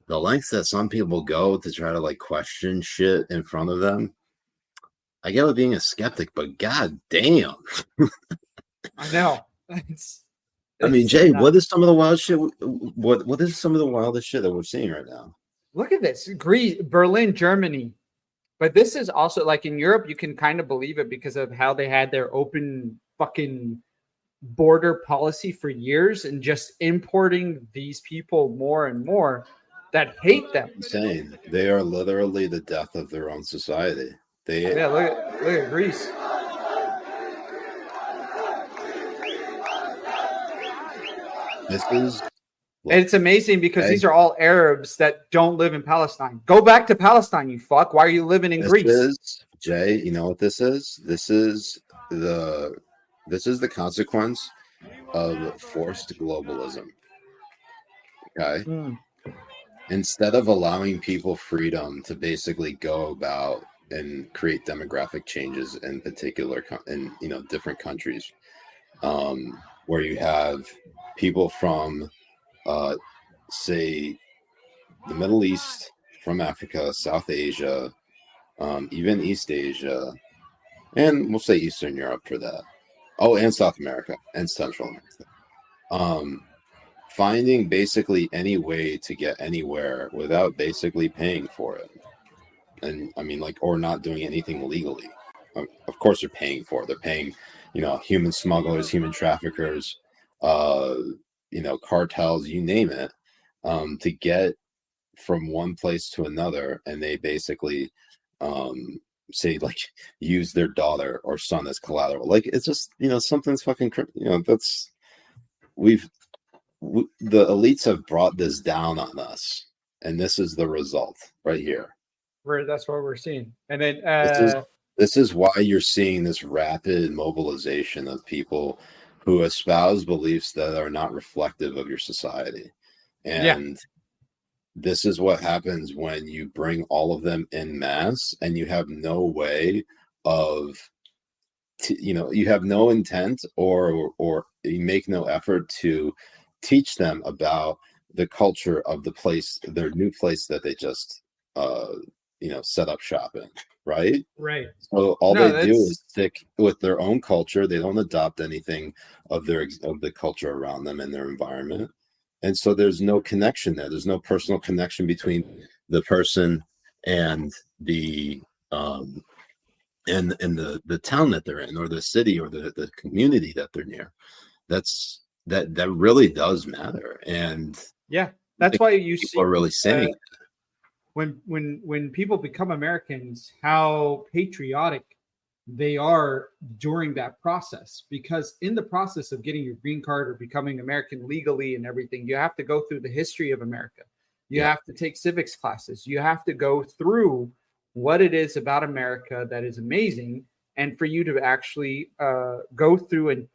the lengths that some people go to try to like question shit in front of them, I get with being a skeptic, but god damn. I know. I mean, Jay, what is some of the wild shit? What is some of the wildest shit that we're seeing right now? Look at this. Berlin, Germany. But this is also like in Europe, you can kind of believe it because of how they had their open fucking border policy for years and just importing these people more and more that hate them. Insane. They are literally the death of their own society. Look at Greece. It's amazing because these are all Arabs that don't live in Palestine. Go back to Palestine, you fuck. Why are you living in Greece? Jay, you know what this is? This is the consequence of forced globalism. Okay. Instead of allowing people freedom to basically go about and create demographic changes in particular in different countries, where you have people from say the Middle East, from Africa, South Asia, even East Asia, and we'll say Eastern Europe for that. Oh, and South America and Central America. Finding basically any way to get anywhere without basically paying for it. And I mean, or not doing anything legally. Of course they're paying for it. They're paying, human smugglers, human traffickers, cartels, you name it, to get from one place to another. And they basically say use their daughter or son as collateral. It's just, something's fucking, that's, the elites have brought this down on us, and this is the result right here. That's what we're seeing. And then this is why you're seeing this rapid mobilization of people who espouse beliefs that are not reflective of your society. And this is what happens when you bring all of them en masse and you have no way of, you have no intent or you make no effort to teach them about the culture of the place, their new place that they just, set up shop in. Right. So all they do is stick with their own culture. They don't adopt anything of the culture around them and their environment. And so there's no connection there. There's no personal connection between the person and the and the town that they're in, or the city, or the community that they're near. That really does matter. And that's why you see are really saying when people become Americans, how patriotic they are during that process. Because in the process of getting your green card or becoming American legally and everything, you have to go through the history of America. You have to take civics classes. You have to go through what it is about America that is amazing. And for you to actually go through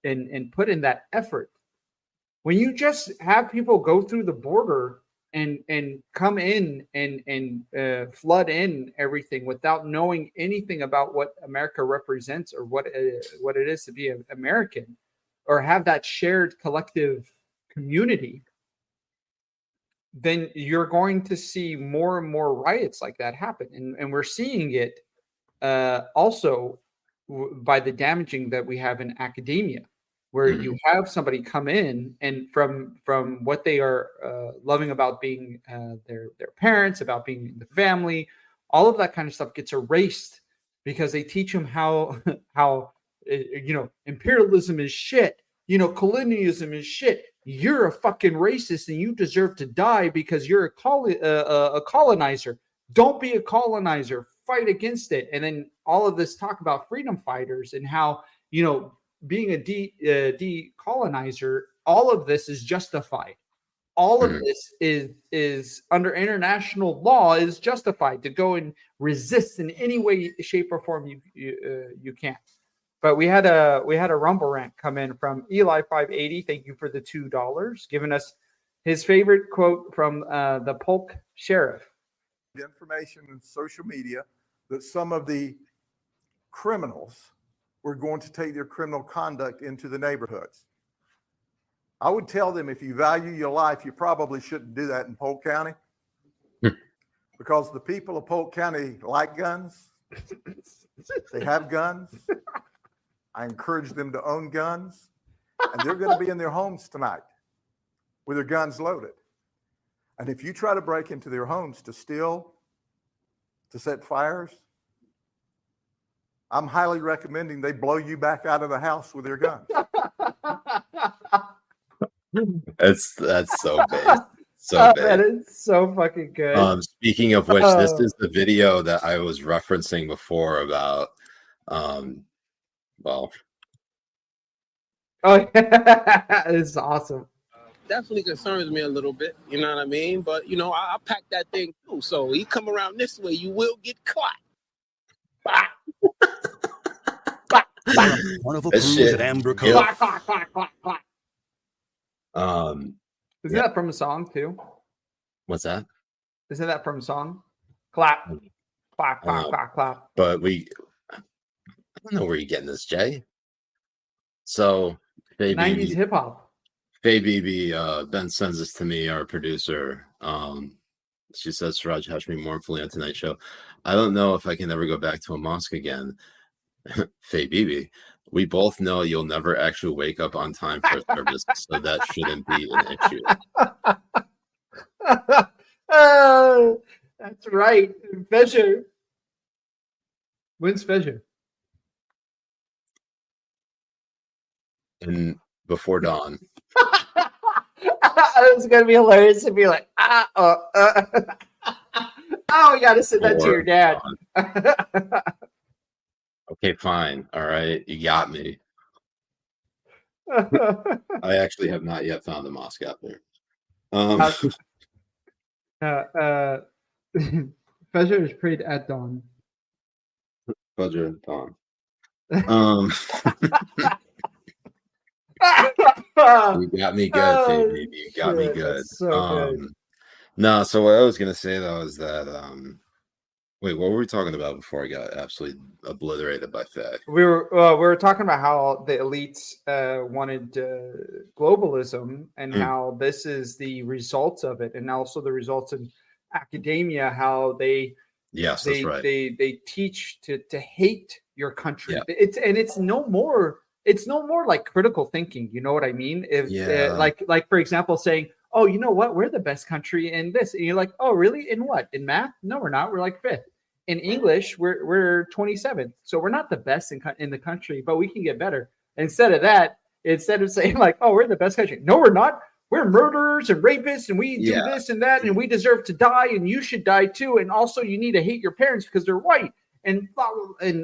and put in that effort. When you just have people go through the border and come in and flood in everything without knowing anything about what America represents or what it is to be an American, or have that shared collective community, then you're going to see more and more riots like that happen. And we're seeing it also by the damaging that we have in academia, where you have somebody come in and from what they are loving about being their parents, about being the family, all of that kind of stuff gets erased because they teach them how imperialism is shit. Colonialism is shit. You're a fucking racist and you deserve to die because you're a colonizer. Don't be a colonizer. Fight against it. And then all of this talk about freedom fighters and how, being a decolonizer, all of this is justified. All of this is under international law is justified to go and resist in any way, shape, or form you can. But we had a Rumble rant come in from Eli580. Thank you for the $2, giving us his favorite quote from the Polk Sheriff. Information in social media that some of the criminals were going to take their criminal conduct into the neighborhoods. I would tell them, if you value your life, you probably shouldn't do that in Polk County because the people of Polk County like guns. They have guns. I encourage them to own guns, and they're going to be in their homes tonight with their guns loaded. And if you try to break into their homes to steal, to set fires, I'm highly recommending they blow you back out of the house with their guns. That's so bad. So bad. That is so fucking good. Speaking of which, this is the video that I was referencing before about Oh, it's awesome. Definitely concerns me a little bit, you know what I mean? But I pack that thing too. So you come around this way, you will get caught. One of a cruise at Amber Cove. Isn't that from a song too? What's that? Isn't that from a song? Clap, clap, clap, clap, clap. But I don't know where you're getting this, Jay. So, 90s hip hop. Habibi, Ben sends this to me, our producer. She says, Siraj Hashmi mournfully on tonight's show. I don't know if I can ever go back to a mosque again. Habibi, we both know you'll never actually wake up on time for a service, so that shouldn't be an issue. That's right. Fajr. When's Fajr? And before dawn. It's gonna be hilarious to be like, oh, we gotta send that to your dad. Okay, fine. All right, you got me. I actually have not yet found a mosque out there. Fajr is prayed at dawn. Fajr and dawn. You got me good, baby. You got me good. So good. No, so what I was gonna say though is that wait, what were we talking about before I got absolutely obliterated by Faye? We were talking about how the elites wanted globalism and how this is the results of it, and also the results in academia, how they that's right. They teach to hate your country. Yeah. It's no more like critical thinking. You know what I mean? Like for example, saying, oh, you know what? We're the best country in this. And you're like, oh, really? In what? In math? No, we're not. We're like 5th. In English, we're 27th. So we're not the best in the country, but we can get better. Instead of that, instead of saying like, oh, we're the best country. No, we're not. We're murderers and rapists and we do this and that and we deserve to die and you should die too. And also you need to hate your parents because they're white and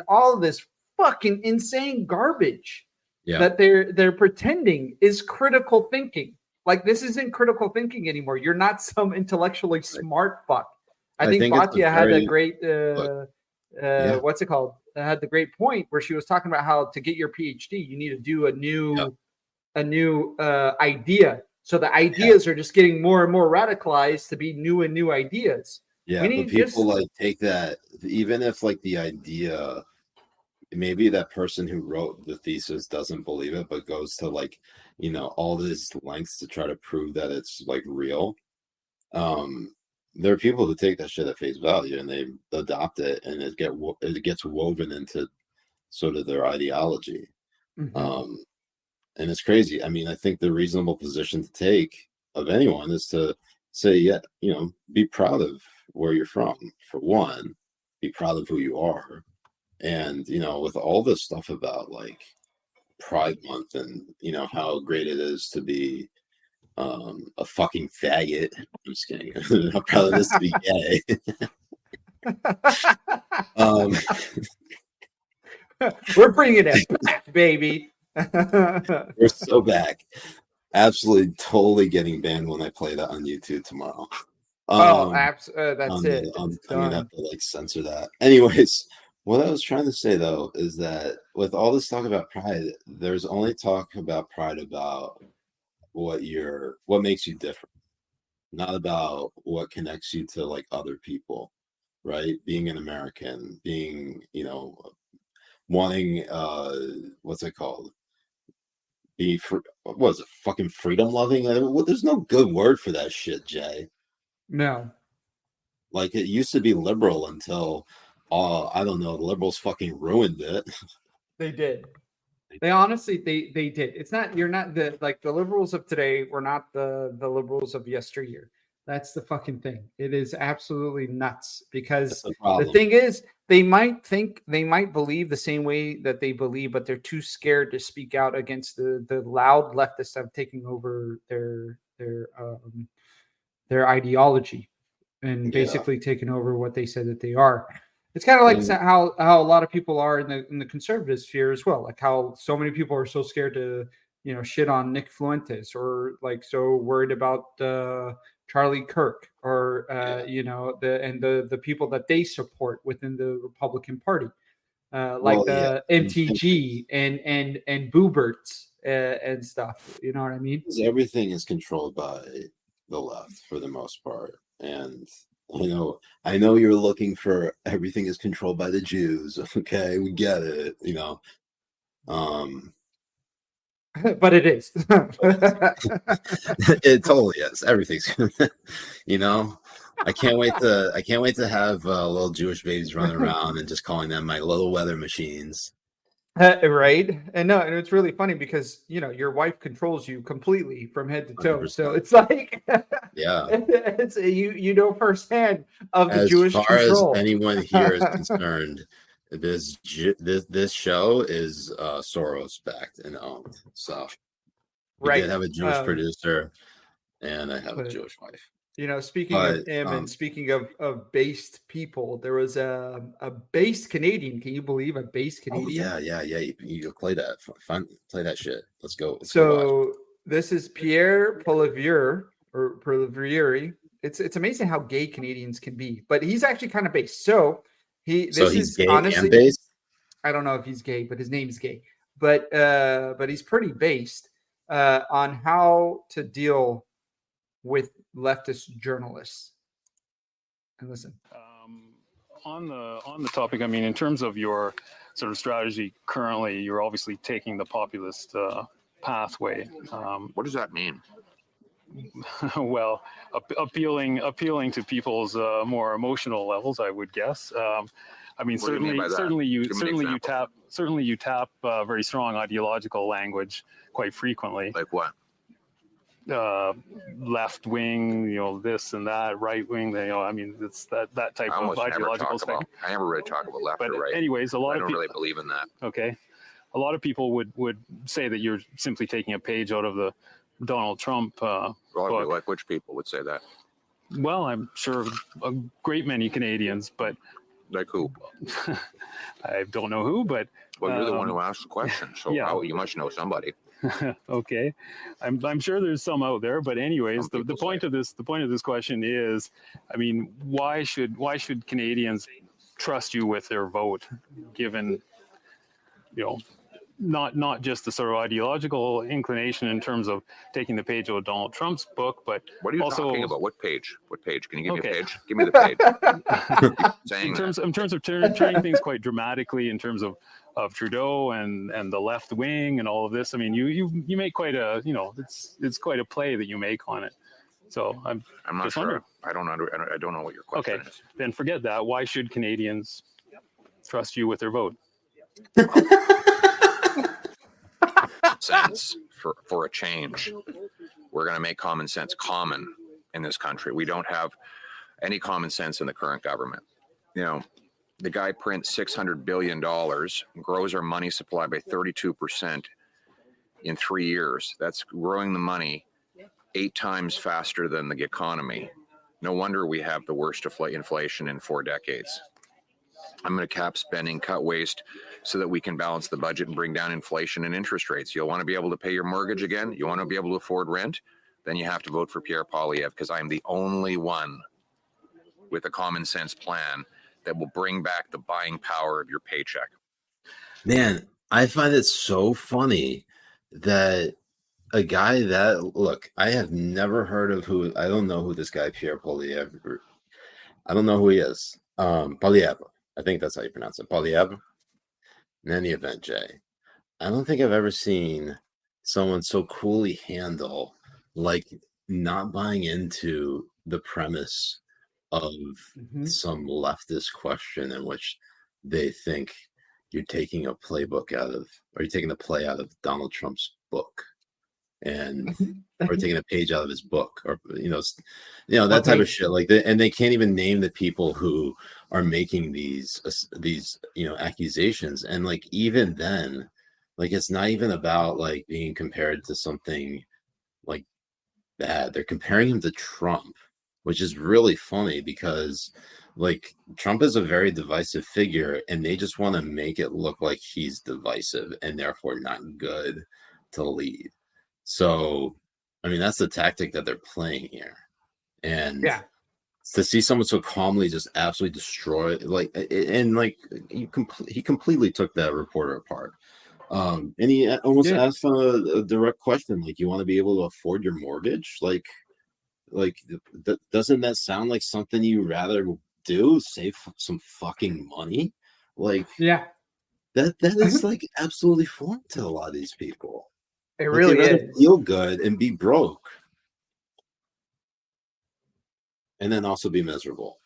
all of this fucking insane garbage that they're pretending is critical thinking. Like, this isn't critical thinking anymore. You're not some intellectually smart fuck. I think Fatia had a great, what's it called? Had the great point where she was talking about how to get your PhD, you need to do a new idea. So the ideas are just getting more and more radicalized to be new and new ideas. Yeah, but people like take that, even if like the idea, maybe that person who wrote the thesis doesn't believe it, but goes to like, you know, all these lengths to try to prove that it's like real. There are people who take that shit at face value and they adopt it, and it gets woven into sort of their ideology. Mm-hmm. And it's crazy. I mean, I think the reasonable position to take of anyone is to say, yeah, you know, be proud of where you're from, for one, be proud of who you are. And, you know, with all this stuff about like Pride Month and, you know, how great it is to be a fucking faggot. I'm just kidding. How proud it is to be gay. We're bringing it back, baby. We're so back. Absolutely, totally getting banned when I play that on YouTube tomorrow. That's it. I'm gonna have to like censor that. Anyways, what I was trying to say though is that with all this talk about pride, there's only talk about pride about what makes you different, not about what connects you to like other people, right? Being an American, being, you know, wanting what's it called? What was it? Fucking freedom loving? There's no good word for that shit, Jay. No. Like it used to be liberal until I don't know, the liberals fucking ruined it. They did. They honestly they did. It's not you're not the liberals of today were not the liberals of yesteryear. That's the fucking thing. It is absolutely nuts because the thing is they might believe the same way that they believe, but they're too scared to speak out against the loud leftists that have taken over their ideology and basically taken over what they said that they are. It's kind of like how a lot of people are in the conservative sphere as well. Like how so many people are so scared to, you know, shit on Nick Fuentes or like so worried about Charlie Kirk or you know the people that they support within the Republican Party, MTG and Booberts and stuff. You know what I mean? Everything is controlled by the left for the most part, and I know you're looking for everything is controlled by the Jews. Okay, we get it, you know. But it is. It totally is. Everything's, you know. I can't wait to have little Jewish babies running around and just calling them my little weather machines. Right. And it's really funny because, you know, your wife controls you completely from head to toe. 100%. So it's like, it's you know firsthand of the Jewish control. As anyone here is concerned, this show is Soros backed and owned. So we did have a Jewish producer, and I have a Jewish wife. You know, speaking of him and speaking of based people, there was a based Canadian. Can you believe a based Canadian? Oh, yeah. You play that. Play that shit. Let's go. This is Pierre Poilievre. It's amazing how gay Canadians can be, but he's actually kind of based. He's gay honestly, and based? I don't know if he's gay, but his name's gay. But he's pretty based on how to deal with leftist journalists. And listen, on the topic, I mean, in terms of your sort of strategy currently, you're obviously taking the populist pathway. What does that mean? Well, appealing to people's more emotional levels, I would guess. I mean, certainly you tap very strong ideological language quite frequently. Like what? Left wing, you know, this and that, right wing, you know, I mean, it's that type of ideological spectrum. I never really talk about left or right. Anyways, I don't really believe in that. Okay. A lot of people would say that you're simply taking a page out of the Donald Trump book. Like which people would say that? Well, I'm sure a great many Canadians, but like who? I don't know who, but well, you're the one who asked the question, so you must know somebody. Okay, I'm sure there's some out there, but anyways, the point of this question is, I mean, why should Canadians trust you with their vote, given, you know, not just the sort of ideological inclination in terms of taking the page of Donald Trump's book, but what are you also talking about? What page? Can you give me a page? Give me the page. in terms of turning things quite dramatically in terms of Trudeau and the left wing and all of this. I mean, you make quite a, you know, it's quite a play that you make on it. So I'm not sure. I don't know what your question is. Then forget that. Why should Canadians trust you with their vote? Sense for a change. We're going to make common sense common in this country. We don't have any common sense in the current government. You know, The guy prints $600 billion, grows our money supply by 32% in 3 years. That's growing the money 8 times faster than the economy. No wonder we have the worst inflation in 4 decades. I'm going to cap spending, cut waste so that we can balance the budget and bring down inflation and interest rates. You'll want to be able to pay your mortgage again. You want to be able to afford rent. Then you have to vote for Pierre Poilievre, because I'm the only one with a common sense plan that will bring back the buying power of your paycheck. Man, I find it so funny that a guy that, look, I have never heard of I don't know who this guy Pierre Poilievre. I don't know who he is. Poilievre. I think that's how you pronounce it. Poilievre. In any event, Jay, I don't think I've ever seen someone so coolly handle, like, not buying into the premise of some leftist question in which they think you're taking a playbook out of, or you're taking the play out of Donald Trump's book, and or taking a page out of his book, or that type of shit. Like, and they can't even name the people who are making these accusations. And like, even then, like, it's not even about like being compared to something like that. They're comparing him to Trump, which is really funny, because like, Trump is a very divisive figure, and they just want to make it look like he's divisive and therefore not good to lead. So, I mean, that's the tactic that they're playing here. And to see someone so calmly just absolutely destroy, like, and like, he completely took that reporter apart. And he almost asked a direct question, like, you want to be able to afford your mortgage? Like, doesn't that sound like something you rather do? Save some fucking money? Like, that is like absolutely foreign to a lot of these people. It Like, really they'd rather is. feel good and be broke, and then also be miserable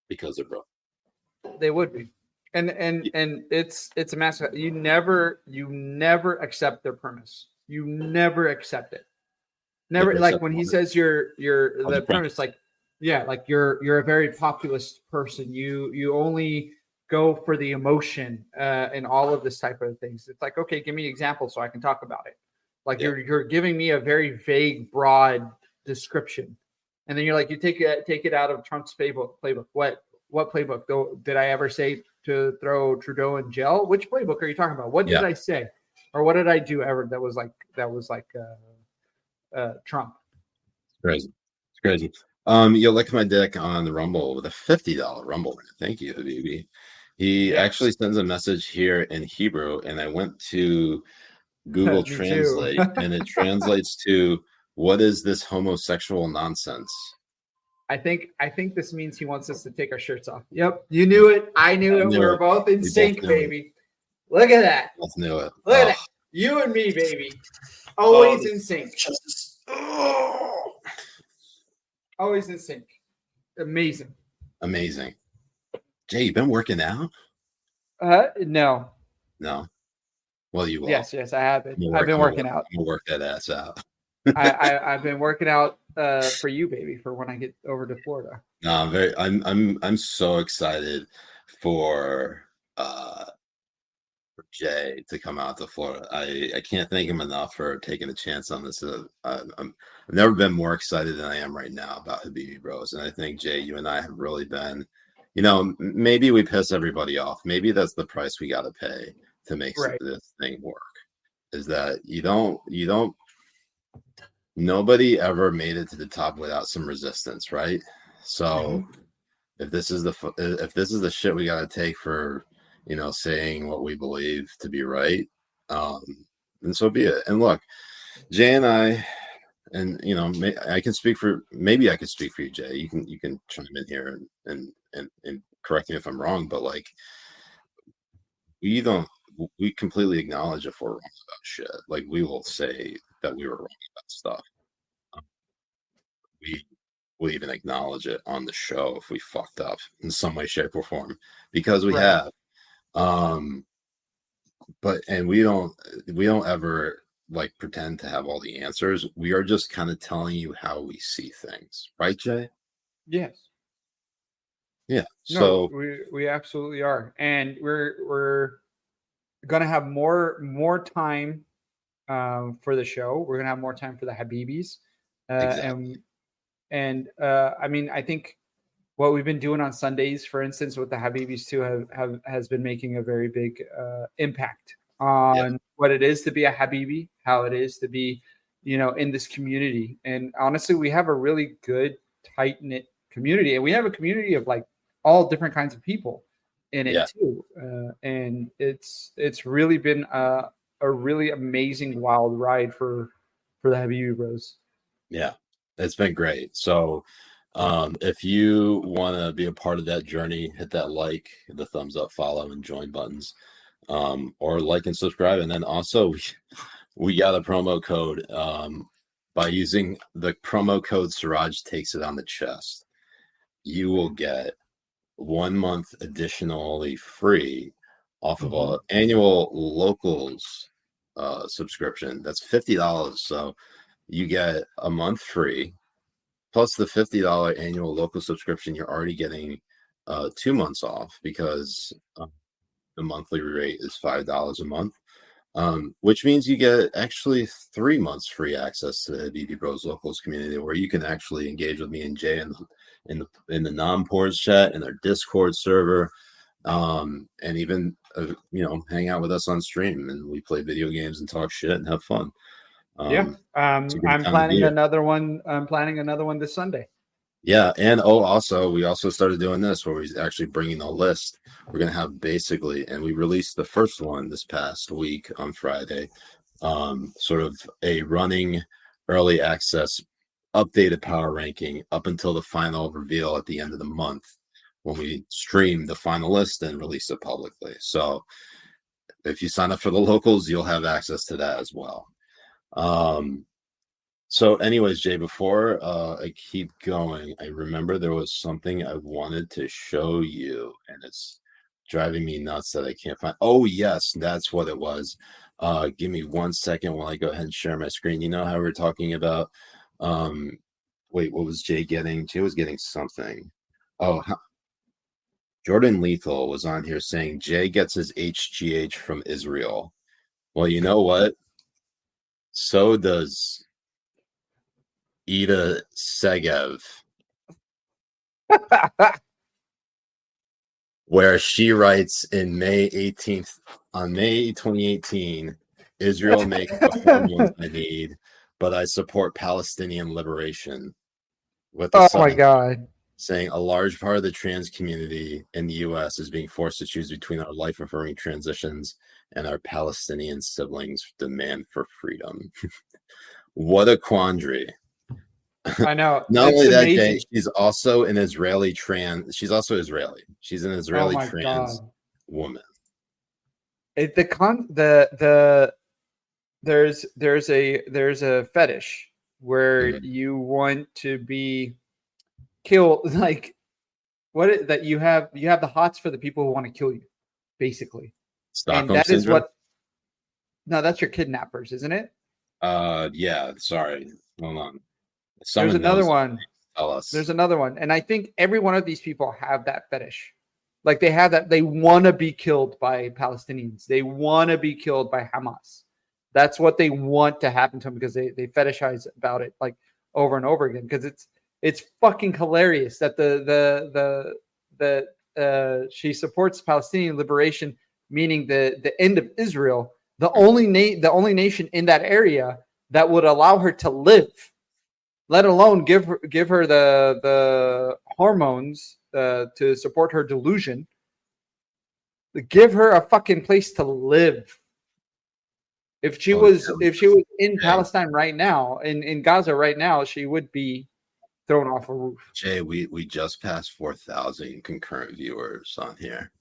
because they're broke. They would be. And it's a massive. You never accept their premise. You never accept it. Never, like when he says you're the premise, like, like you're a very populist person. You only go for the emotion and all of this type of things. It's like, okay, give me examples so I can talk about it. Like, you're giving me a very vague, broad description, and then you're like, you take it out of Trump's playbook. What playbook? Though, did I ever say to throw Trudeau in jail? Which playbook are you talking about? What did I say, or what did I do ever that was like Trump? It's crazy. You'll lick my dick on the Rumble with a $50 Rumble. Thank you, Habibi. He actually sends a message here in Hebrew, and I went to Google Translate, and it translates to, "What is this homosexual nonsense?" I think this means he wants us to take our shirts off. Yep, you knew it. I knew it. We're both in sync, baby. Look at that. Both knew it. Look at that. You and me, baby. Always in sync. Always in sync. Amazing. Jay, you been working out? No. Well, you will. Yes, I have been. I've been working out. I'm gonna work that ass out. I've been working out for you, baby, for when I get over to Florida. No, I'm so excited for Jay to come out to Florida. I can't thank him enough for taking a chance on this. I've never been more excited than I am right now about Habibi Bros. And I think, Jay, you and I have really been, maybe we piss everybody off. Maybe that's the price we got to pay to make this thing work, is that nobody ever made it to the top without some resistance, right? So if this is the shit we got to take for, saying what we believe to be right, then so be it. And look, Jay and I, and I can speak for, maybe I could speak for you, Jay. You can chime in here and correct me if I'm wrong, but like, we completely acknowledge if we're wrong about shit. Like, we will say that we were wrong about stuff. We will even acknowledge it on the show if we fucked up in some way, shape, or form, because we have. But we don't ever like pretend to have all the answers. We are just kind of telling you how we see things, right, Jay? Yes. Yeah. No, So we absolutely are, and we're gonna have more time for the show. We're gonna have more time for the Habibis, exactly. and I mean, I think what we've been doing on Sundays, for instance, with the Habibis too, has been making a very big impact Yeah. on what it is to be a Habibi, how it is to be, in this community. And honestly, we have a really good, tight knit community, and we have a community of like all different kinds of people in Yeah. it too. And it's really been a really amazing wild ride for the Habibi Bros. Yeah. It's been great. So if you want to be a part of that journey, hit that like, the thumbs up, follow, and join buttons, or like and subscribe. And then also, we got a promo code. By using the promo code Siraj takes it on the chest, you will get 1 month additionally free off of an annual locals subscription. That's $50. So you get a month free. Plus the $50 annual local subscription, you're already getting 2 months off, because the monthly rate is $5 a month, which means you get actually 3 months free access to the Habibi Bros Locals community, where you can actually engage with me and Jay in the non-pores chat, in our Discord server, and even hang out with us on stream, and we play video games and talk shit and have fun. Yeah, it's a good I'm time to be planning here. another one. I'm planning another one this Sunday. Yeah, and we also started doing this, where we're actually bringing a list. We're gonna have basically, and we released the first one this past week on Friday, sort of a running early access updated power ranking up until the final reveal at the end of the month, when we stream the final list and release it publicly. So if you sign up for the locals, you'll have access to that as well. So anyways, Jay, before I keep going, I remember there was something I wanted to show you, and it's driving me nuts that I can't find. Oh yes, that's what it was. Give me 1 second while I go ahead and share my screen. You know how we were talking about wait, what was Jay getting? Jay was getting something. Oh, Jordan Lethal was on here saying Jay gets his HGH from Israel. Well, you know what? So does Ida Segev, where she writes in May 18th, on May 2018, Israel makes the hormones I need, but I support Palestinian liberation. With the Oh my God. saying a large part of the trans community in the US is being forced to choose between our life affirming transitions and our Palestinian siblings' demand for freedom. What a quandary. I know. Not It's only that, amazing. Jay, she's also an Israeli trans. She's also Israeli. She's an Israeli my trans God. woman. There's a fetish where Mhm. you want to be killed, like that you have the hots for the people who want to kill you, basically. And Stockholm that is syndrome. no, that's your kidnappers, isn't it? Yeah. Sorry. Hold on. There's another knows, one. tell us. There's another one, and I think every one of these people have that fetish. Like they have that. They want to be killed by Palestinians. They want to be killed by Hamas. That's what they want to happen to them, because they fetishize about it like over and over again. Because it's fucking hilarious that she supports Palestinian liberation, meaning the end of Israel, the only nation in that area that would allow her to live, let alone give her the hormones to support her delusion. Give her a fucking place to live. If she was in Palestine right now, in Gaza right now, she would be thrown off a roof. Jay, we just passed 4,000 concurrent viewers on here.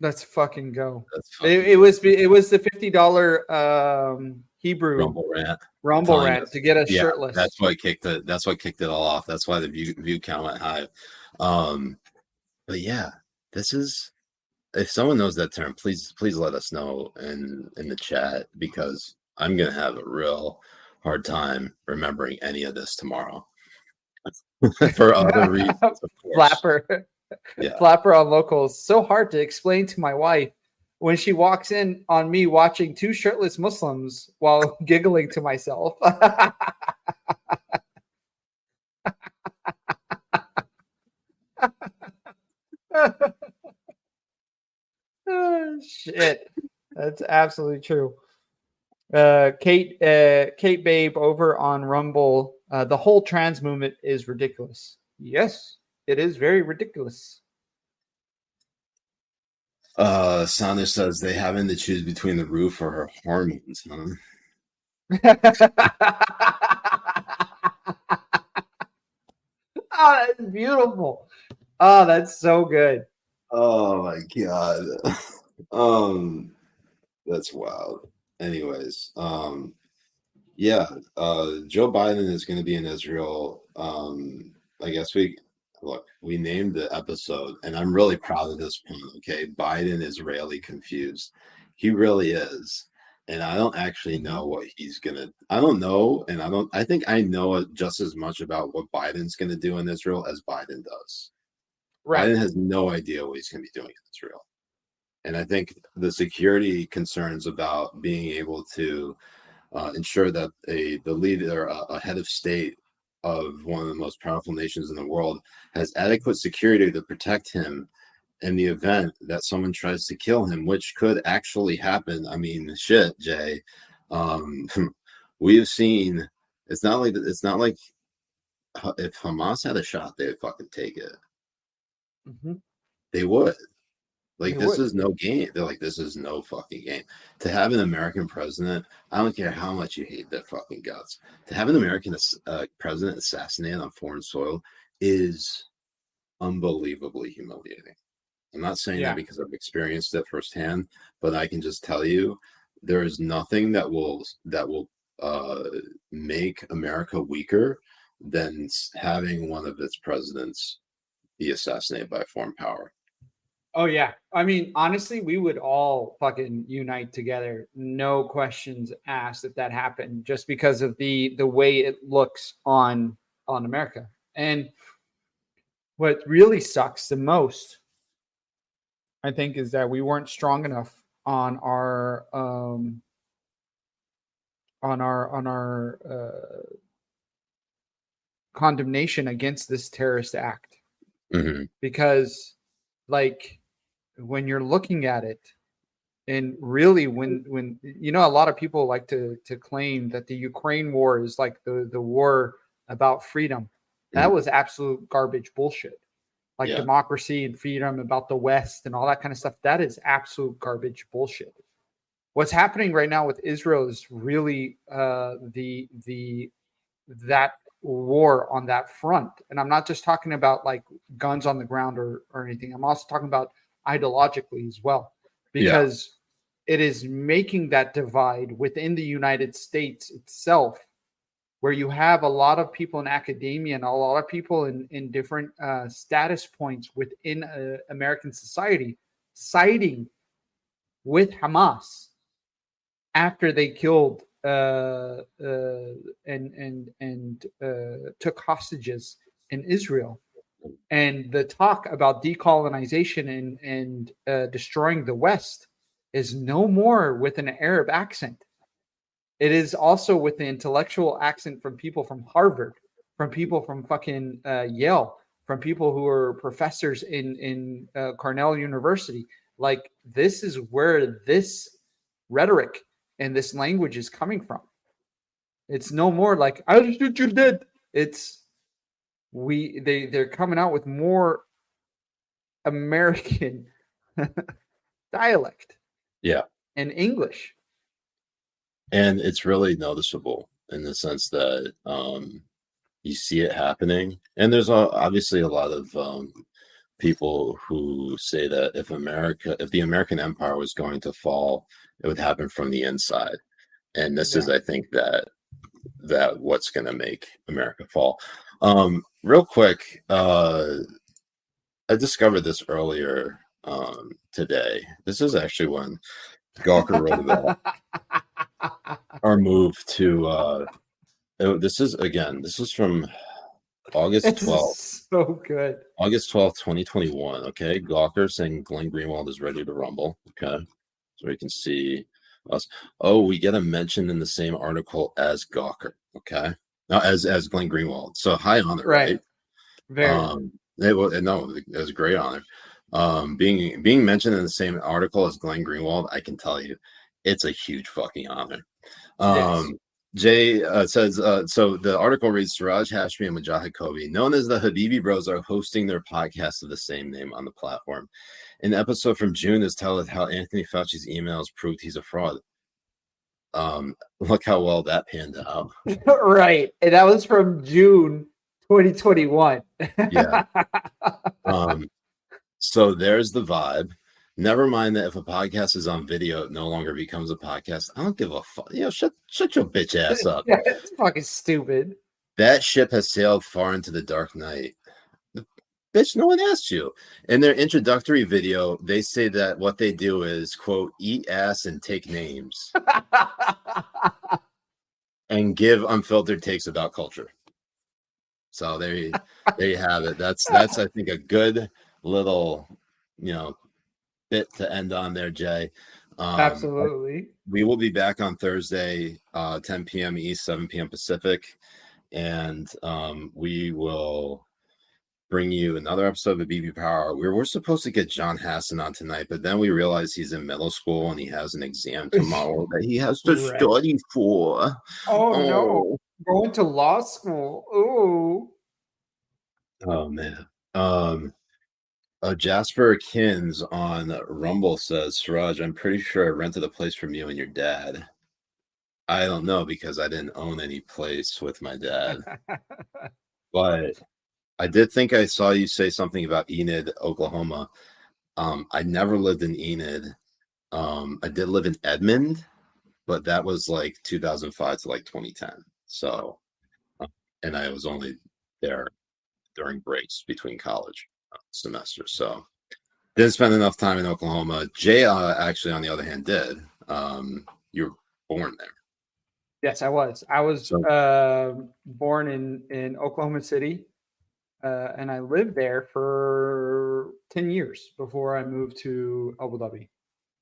Let's fucking go. It was the $50 Hebrew Rumble rant to get us shirtless. That's what kicked it all off. That's why the view count went high. But yeah, this is, if someone knows that term, please let us know in the chat, because I'm gonna have a real hard time remembering any of this tomorrow. For other reasons, of course. Flapper. Yeah. Flapper on local is so hard to explain to my wife when she walks in on me watching two shirtless Muslims while giggling to myself. Oh, shit. That's absolutely true. Kate Babe over on Rumble. The whole trans movement is ridiculous. Yes, it is very ridiculous. Sandra says they having to choose between the roof or her hormones, huh? Oh, that's beautiful. Oh, that's so good. Oh my god. That's wild. Anyways, yeah, Joe Biden is going to be in Israel. I guess we named the episode, and I'm really proud of this one. Okay, Biden Israeli confused. He really is, and I don't actually know what he's gonna. I don't know, and I think I know just as much about what Biden's gonna do in Israel as Biden does. Right. Biden has no idea what he's gonna be doing in Israel, and I think the security concerns about being able to ensure that the leader, a head of state of one of the most powerful nations in the world, has adequate security to protect him in the event that someone tries to kill him, which could actually happen. I mean, shit, Jay. We have seen. It's not like if Hamas had a shot, they'd fucking take it. Mm-hmm. They would. Like, They this would. is no game. They're like, this is no fucking game. To have an American president, I don't care how much you hate their fucking guts. To have an American president assassinated on foreign soil is unbelievably humiliating. I'm not saying that because I've experienced it firsthand, but I can just tell you there is nothing that will make America weaker than having one of its presidents be assassinated by a foreign power. Oh yeah. I mean, honestly, we would all fucking unite together. No questions asked if that happened, just because of the way it looks on America. And what really sucks the most, I think, is that we weren't strong enough on our condemnation against this terrorist act. Mm-hmm. Because, like, when you're looking at it, and really when you know, a lot of people like to claim that the Ukraine war is like the war about freedom. That was absolute garbage bullshit. Like democracy and freedom about the West and all that kind of stuff. That is absolute garbage bullshit. What's happening right now with Israel is really that war on that front. And I'm not just talking about like guns on the ground or anything. I'm also talking about ideologically as well, because it is making that divide within the United States itself, where you have a lot of people in academia and a lot of people in different status points within American society siding with Hamas after they killed and took hostages in Israel. And the talk about decolonization and destroying the West is no more with an Arab accent. It is also with the intellectual accent from people from Harvard, from people from fucking Yale, from people who are professors in Cornell University. Like, this is where this rhetoric and this language is coming from. It's no more like, I understood you did. It's they're coming out with more American dialect. Yeah. And English. And it's really noticeable in the sense that you see it happening. And there's obviously a lot of people who say that if the American empire was going to fall, it would happen from the inside. And this is, I think, that what's going to make America fall. Real quick, I discovered this earlier today. This is actually when Gawker wrote about our move to this is from August It's 12th. so good. August 12th, 2021. Okay. Gawker saying Glenn Greenwald is ready to rumble. Okay. So we can see us. Oh, we get a mention in the same article as Gawker. Okay. Now as Glenn Greenwald. So high honor, right? Very. It was a great honor. Being mentioned in the same article as Glenn Greenwald, I can tell you, it's a huge fucking honor. Yes. Jay says, so the article reads, Siraj Hashmi and Jay Kobbe, known as the Habibi Bros, are hosting their podcast of the same name on the platform. An episode from June is titled How Anthony Fauci's emails proved he's a fraud. Look how well that panned out. Right. And that was from June 2021. Yeah. So there's the vibe. Never mind that if a podcast is on video, it no longer becomes a podcast. I don't give a fuck. Shut your bitch ass up. Yeah, it's fucking stupid. That ship has sailed far into the dark night. Bitch, no one asked you. In their introductory video, they say that what they do is, quote, eat ass and take names and give unfiltered takes about culture. So there you have it. That's I think a good little, bit to end on there, Jay. Absolutely. We will be back on Thursday, 10 p.m. East, 7 p.m. Pacific, and we will bring you another episode of Habibi Power Hour. We're supposed to get John Hassan on tonight, but then we realized he's in middle school and he has an exam tomorrow that he has to study for. Oh no, going to law school. Ooh. Oh man. Jasper Kins on Rumble says, Siraj, I'm pretty sure I rented a place from you and your dad. I don't know because I didn't own any place with my dad. But I did think I saw you say something about Enid, Oklahoma. I never lived in Enid. I did live in Edmond, but that was like 2005 to like 2010. So, and I was only there during breaks between college semesters. So didn't spend enough time in Oklahoma. Jay actually, on the other hand, did. You were born there. Yes, I was. I was born in Oklahoma City. And I lived there for 10 years before I moved to Abu Dhabi.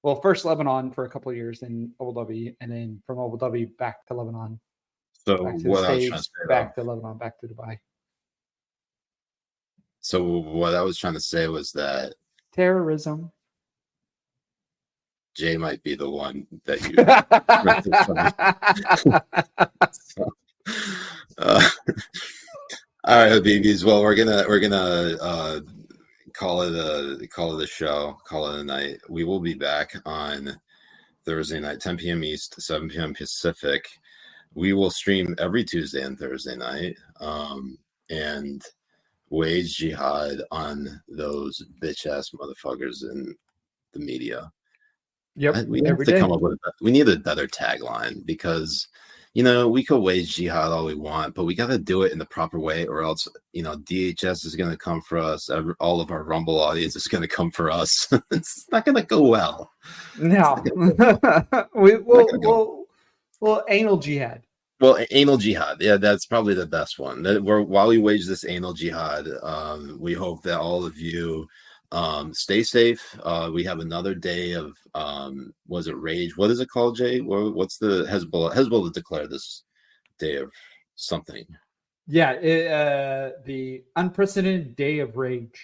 Well, first Lebanon for a couple of years, then Abu Dhabi, and then from Abu Dhabi back to Lebanon. So back to what the I was States, trying to say, back to Lebanon, back to Dubai. So what I was trying to say was that terrorism. Jay might be the one that you. All right, Habibis. Well, we're gonna call it a show, call it a night. We will be back on Thursday night, 10 p.m. East, 7 p.m. Pacific. We will stream every Tuesday and Thursday night, and wage jihad on those bitch ass motherfuckers in the media. Yep, we have to come up with we need a better tagline because. We could wage jihad all we want, but we got to do it in the proper way, or else, DHS is going to come for us. All of our Rumble audience is going to come for us. It's not going to go well. No, well, anal jihad. Well, anal jihad. Yeah, that's probably the best one. While we wage this anal jihad, we hope that all of you stay safe. We have another day of was it rage? What is it called, Jay? What's the Hezbollah declared this day of something? Yeah, the unprecedented day of rage.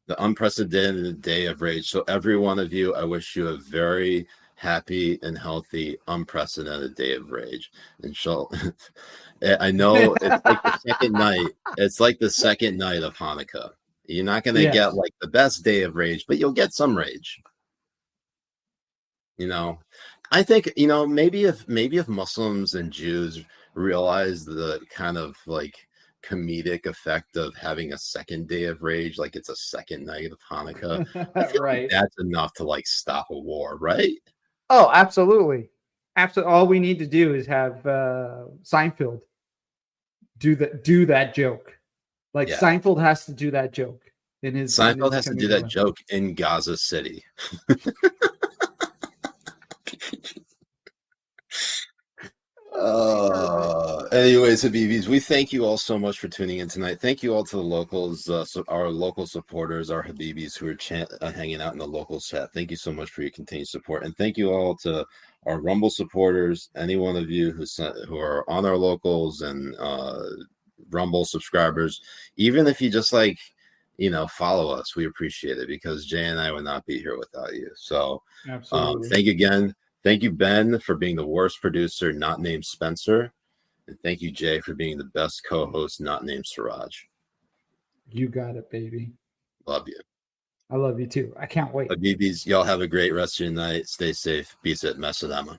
The unprecedented day of rage. So every one of you, I wish you a very happy and healthy unprecedented day of rage. And I know it's like the second night. It's like the second night of Hanukkah. You're not going to get like the best day of rage, but you'll get some rage. I think, maybe if Muslims and Jews realize the kind of like comedic effect of having a second day of rage, like it's a second night of Hanukkah, I feel like that's enough to like stop a war, right? Oh, absolutely. Absolutely. All we need to do is have Seinfeld do that joke. Like Seinfeld has to do that joke. Seinfeld has to do that joke in Gaza City. Anyways, Habibis, we thank you all so much for tuning in tonight. Thank you all to the locals, our local supporters, our Habibis who are hanging out in the local chat. Thank you so much for your continued support, and thank you all to our Rumble supporters. Any one of you who are on our locals and Rumble subscribers, even if you just follow us, we appreciate it, because Jay and I would not be here without you. So Absolutely. thank you again. Thank you, Ben, for being the worst producer not named Spencer. And thank you, Jay, for being the best co-host not named Siraj. You got it, baby. Love you. I love you too. I can't wait. Habibis, y'all have a great rest of your night. Stay safe. Peace at Masadama.